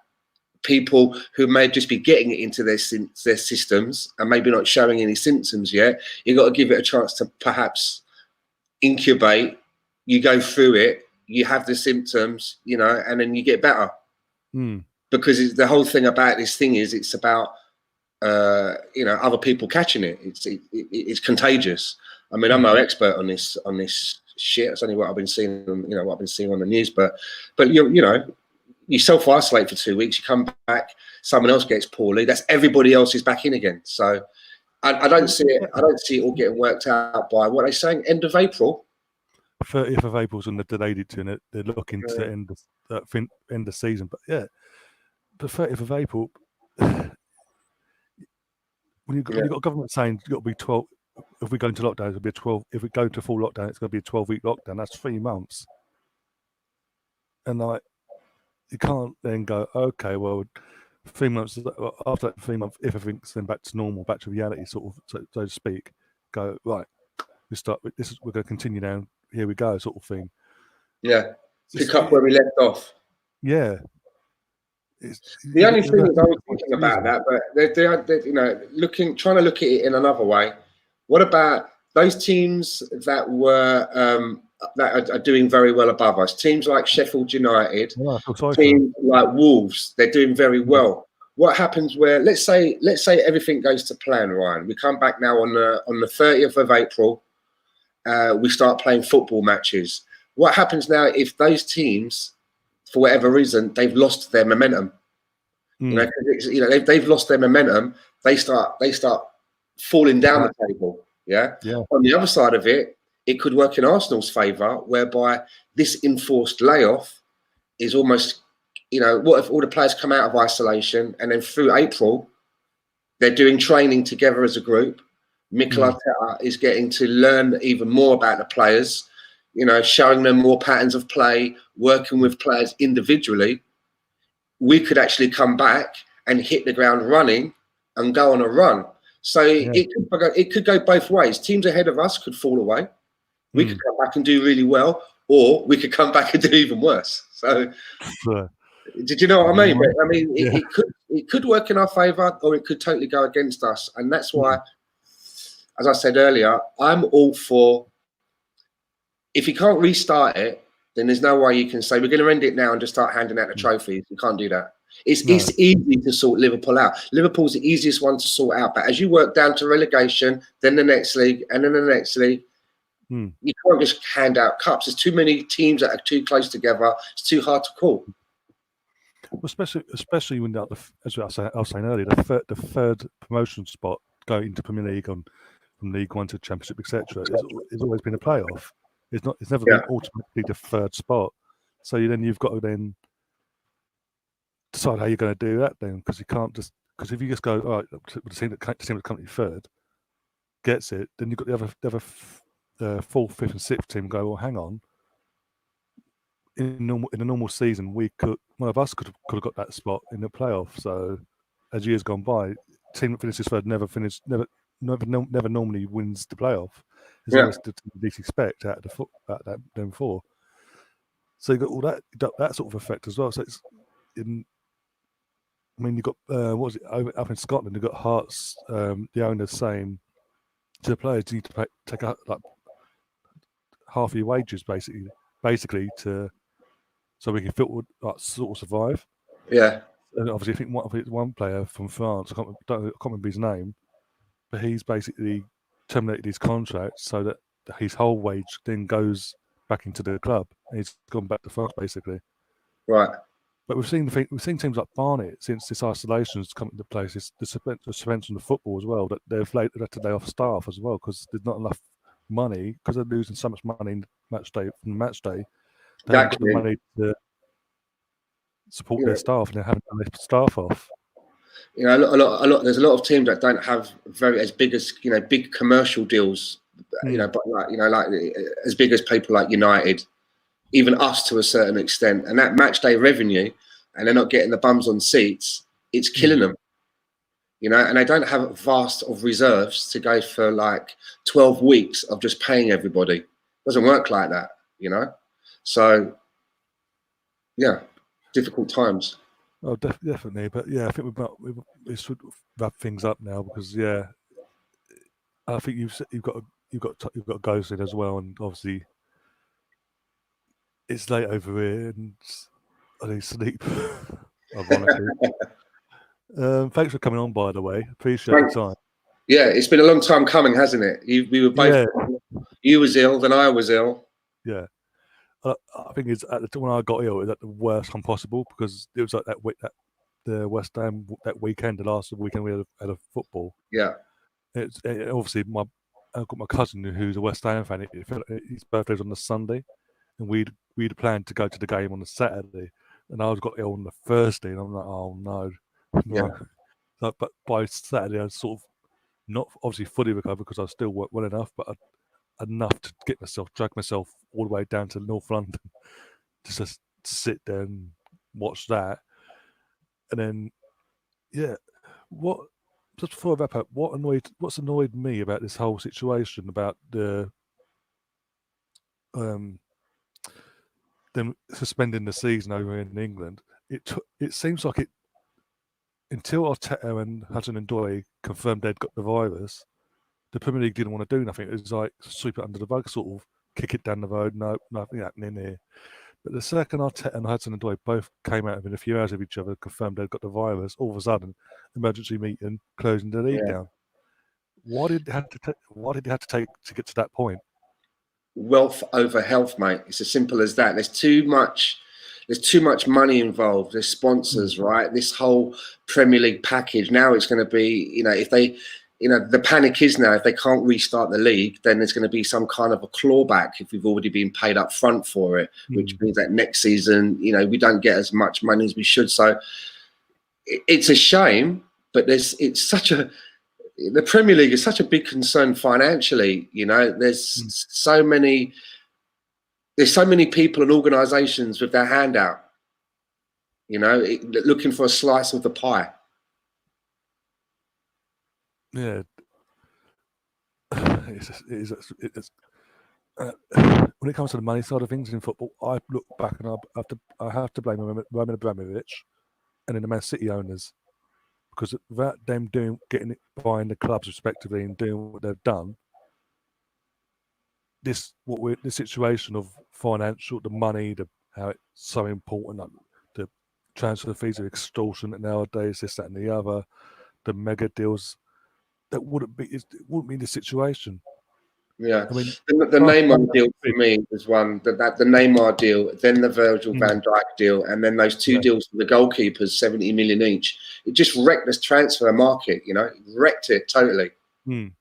people who may just be getting it into their systems and maybe not showing any symptoms yet, you've got to give it a chance to perhaps incubate. You go through it, you have the symptoms, you know, and then you get better. Because the whole thing about this thing is it's about you know, other people catching it. It's contagious. I mean, I'm no expert on this shit. It's only what I've been seeing, you know, what I've been seeing on the news. But you know, you self-isolate for 2 weeks, you come back, someone else gets poorly, that's everybody else is back in again. So I don't see it. I don't see it all getting worked out by what they're saying. End of April. 30th of April's when they're delayed it to, and they're looking to end the season. But yeah, the 30th of April, when you've got a government saying you've got to be 12. If we go into lockdown, it'll be a 12. If we go into full lockdown, it's going to be a 12-week lockdown. That's 3 months. And like, you can't then go, okay, well, 3 months after that 3 months, if everything's then back to normal, back to reality, sort of, so to speak, go right. We're going to continue now. Here we go, sort of thing. Yeah, pick up where we left off. Yeah. The only thing is, I was thinking about that, but they're you know, trying to look at it in another way. What about those teams that are doing very well above us? Teams like Sheffield United, teams like Wolves, they're doing very well. What happens where, let's say everything goes to plan, Ryan? We come back now on the 30th of April. We start playing football matches. What happens now if those teams, for whatever reason, they've lost their momentum? You know, they've lost their momentum. They start falling down the table. Yeah. On the other side of it, it could work in Arsenal's favour, whereby this enforced layoff is almost, you know, what if all the players come out of isolation and then through April they're doing training together as a group? Mikel Arteta is getting to learn even more about the players, you know, showing them more patterns of play, working with players individually. We could actually come back and hit the ground running and go on a run. So it could go both ways. Teams ahead of us could fall away. We could come back and do really well, or we could come back and do even worse. So did you know what I mean? But, I mean, it could work in our favour, or it could totally go against us. And that's why, as I said earlier, I'm all for, if you can't restart it, then there's no way you can say, we're going to end it now and just start handing out the trophies. You can't do that. It's easy to sort Liverpool out. Liverpool's the easiest one to sort out. But as you work down to relegation, then the next league, and then the next league, you can't just hand out cups. There's too many teams that are too close together. It's too hard to call. Well, especially when, as I was saying earlier, the third promotion spot going into Premier League from League One to Championship, etc. It's always been a playoff. It's never been automatically the third spot. So you've got to then decide how you're going to do that then, because you can't just, because if you just go, all right, the team that currently third gets it, then you've got the other fourth, fifth, and sixth team go, well, hang on. In a normal season, one of us could have got that spot in the playoff. So as years gone by, team that finishes third never normally wins the playoff. It's always the least expect out of them four. So you got all that sort of effect as well. So it's you've got what was it up in Scotland? You've got Hearts, the owners saying to the players, you need to take out like half your wages basically so we can sort of survive. Yeah. And obviously, I think one player from France, I can't remember his name, but he's basically terminated his contract so that his whole wage then goes back into the club. He's gone back to France, basically. Right. But we've seen teams like Barnet, since this isolation has come into place, the suspension of football as well, that they've had to lay off staff as well because there's not enough money, because they're losing so much money in match day. They haven't got the money to support their staff, and they're having to lay staff off. You know, a lot. There's a lot of teams that don't have as big as big commercial deals. But as big as people like United, even us to a certain extent, and that match day revenue, and they're not getting the bums on seats. It's killing them. You know, and they don't have vast of reserves to go for like 12 weeks of just paying everybody. It doesn't work like that, you know. So, yeah, difficult times. Oh, definitely. But yeah, I think we should wrap things up now because I think you've got Ghosted as well, and obviously it's late over here, and I need sleep. Ironically. Thanks for coming on, by the way. Appreciate your time. Yeah, it's been a long time coming, hasn't it? We were both. Yeah. You was ill, then I was ill. Yeah. I think it's when I got ill, it was at the worst time possible because it was like the West Ham that weekend, the last weekend we had a football. Yeah. It's obviously I've got my cousin who's a West Ham fan. His birthday's on the Sunday, and we'd planned to go to the game on the Saturday, and I got ill on the Thursday, and I'm like, oh no. Yeah. But by Saturday, I was sort of not obviously fully recovered because I was still well enough, but enough to drag myself all the way down to North London to just sit there and watch that. And then, yeah, just before I wrap up, what's annoyed me about this whole situation about the them suspending the season over in England? It seems like it until Arteta and Hudson-Odoi confirmed they'd got the virus, the Premier League didn't want to do nothing. It was like sweep it under the rug, sort of kick it down the road. No, nothing happening here. But the second Arteta and Hudson-Odoi both came out within a few hours of each other, confirmed they'd got the virus, all of a sudden, emergency meeting, closing the league down. Why did it have to take to get to that point? Wealth over health, mate. It's as simple as that. There's too much money involved. There's sponsors, right? This whole Premier League package. Now it's going to be, if they, the panic is now if they can't restart the league, then there's going to be some kind of a clawback if we've already been paid up front for it, which means that next season, we don't get as much money as we should. So it's a shame, but the Premier League is such a big concern financially. There's so many people and organisations with their hand out, looking for a slice of the pie. Yeah, it's when it comes to the money side of things in football, I look back and I have to blame Roman Abramovich and then the Man City owners, because without them buying the clubs respectively and doing what they've done, the situation of financial, the money, how it's so important, like the transfer fees are extortion nowadays, this, that, and the other, the mega deals. That wouldn't be the situation. Yeah, I mean, the Neymar deal for me was one the Neymar deal, then the Virgil van Dijk deal, and then those two deals for the goalkeepers, 70 million each. It just wrecked this transfer market. It wrecked it totally. And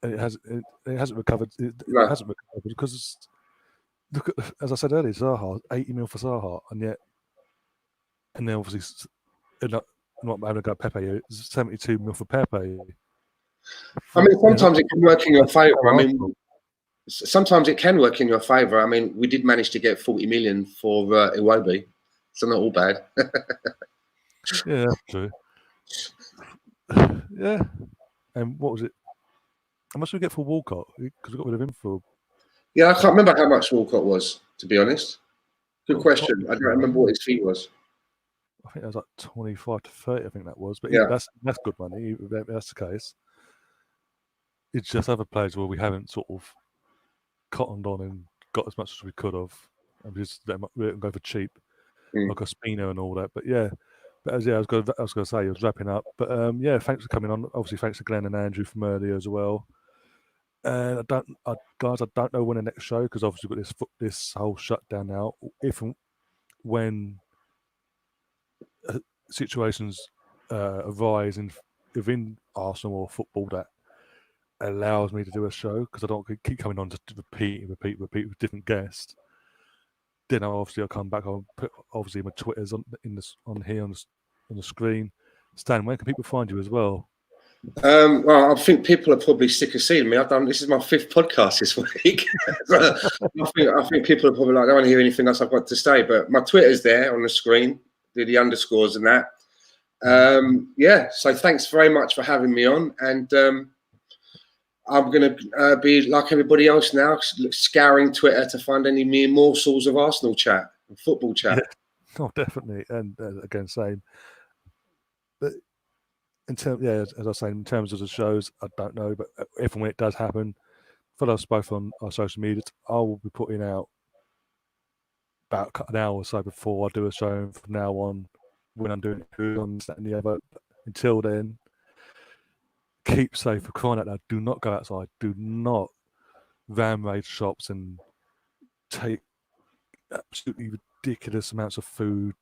it hasn't recovered. It hasn't recovered because look at, as I said earlier, Zaha, 80 mil for Zaha, and then obviously not having to go Pepe, 72 mil for Pepe. I mean, sometimes it can work in your favour. I mean, sometimes it can work in your favour. I mean, we did manage to get 40 million for Iwobi, so not all bad. Yeah, that's true. Yeah. And what was it? How much did we get for Walcott? Because we got rid of him for... Yeah, I can't remember how much Walcott was, to be honest. Good question. I don't remember what his fee was. I think that was like 25 to 30, I think that was. But yeah, that's good money, if that's the case. It's just other players where we haven't sort of cottoned on and got as much as we could have. And we just let them go for cheap, like Ospina and all that. But yeah, I was going to say, I was wrapping up. But yeah, thanks for coming on. Obviously, thanks to Glenn and Andrew from earlier as well. And I don't know when the next show, because obviously we've got this whole shutdown now. If and when situations arise within Arsenal or football that allows me to do a show, because I don't keep coming on to repeat with different guests, then I'll come back. I'll put obviously my Twitters on the screen. Stan, where can people find you as well? Well, I think people are probably sick of seeing me. This is my 5th podcast this week. I think people are probably like, I don't want to hear anything else I've got to say. But my Twitter's there on the screen, the underscores and that. Yeah, so thanks very much for having me on. And I'm going to be like everybody else now, scouring Twitter to find any mere morsels of Arsenal chat and football chat. Oh, definitely, and again, same. But in terms, yeah, as I was saying, in terms of the shows, I don't know, but if and when it does happen, follow us both on our social media. I will be putting out about an hour or so before I do a show from now on, when I'm doing it on this, that, and the other. But until then, keep safe. For crying out loud, do not go outside. Do not van raid shops and take absolutely ridiculous amounts of food,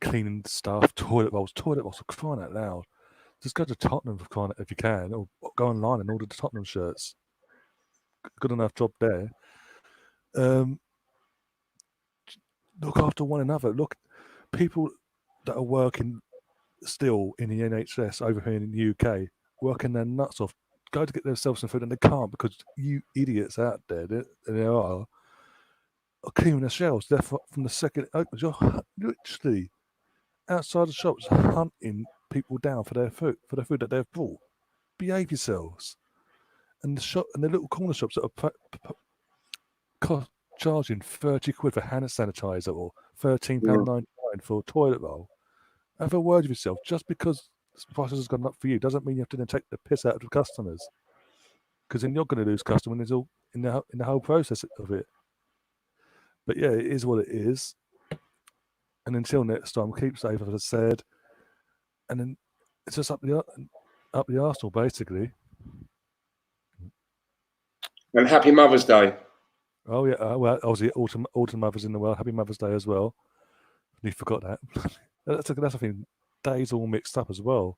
cleaning stuff, toilet rolls, for crying out loud. Just go to Tottenham for crying out, if you can, or go online and order the Tottenham shirts. Good enough job there. Look after one another. Look, people that are working still in the NHS over here in the UK, working their nuts off, go to get themselves some food and they can't because you idiots out there, there are cleaning the shelves. They're from the second it opens. You're literally outside the shops hunting people down for their food, that they've brought. Behave yourselves. And the little corner shops that are charging 30 quid for hand sanitizer or £13.99 for a toilet roll. Have a word with yourself. Just because the prices has gone up for you doesn't mean you have to then take the piss out of the customers. Because then you're going to lose customers all in the whole process of it. But yeah, it is what it is. And until next time, keep safe, as I said. And then it's just up the Arsenal, basically. And happy Mother's Day. Oh yeah, well, obviously autumn mothers in the world. Happy Mother's Day as well. You forgot that. That's a thing. Days all mixed up as well.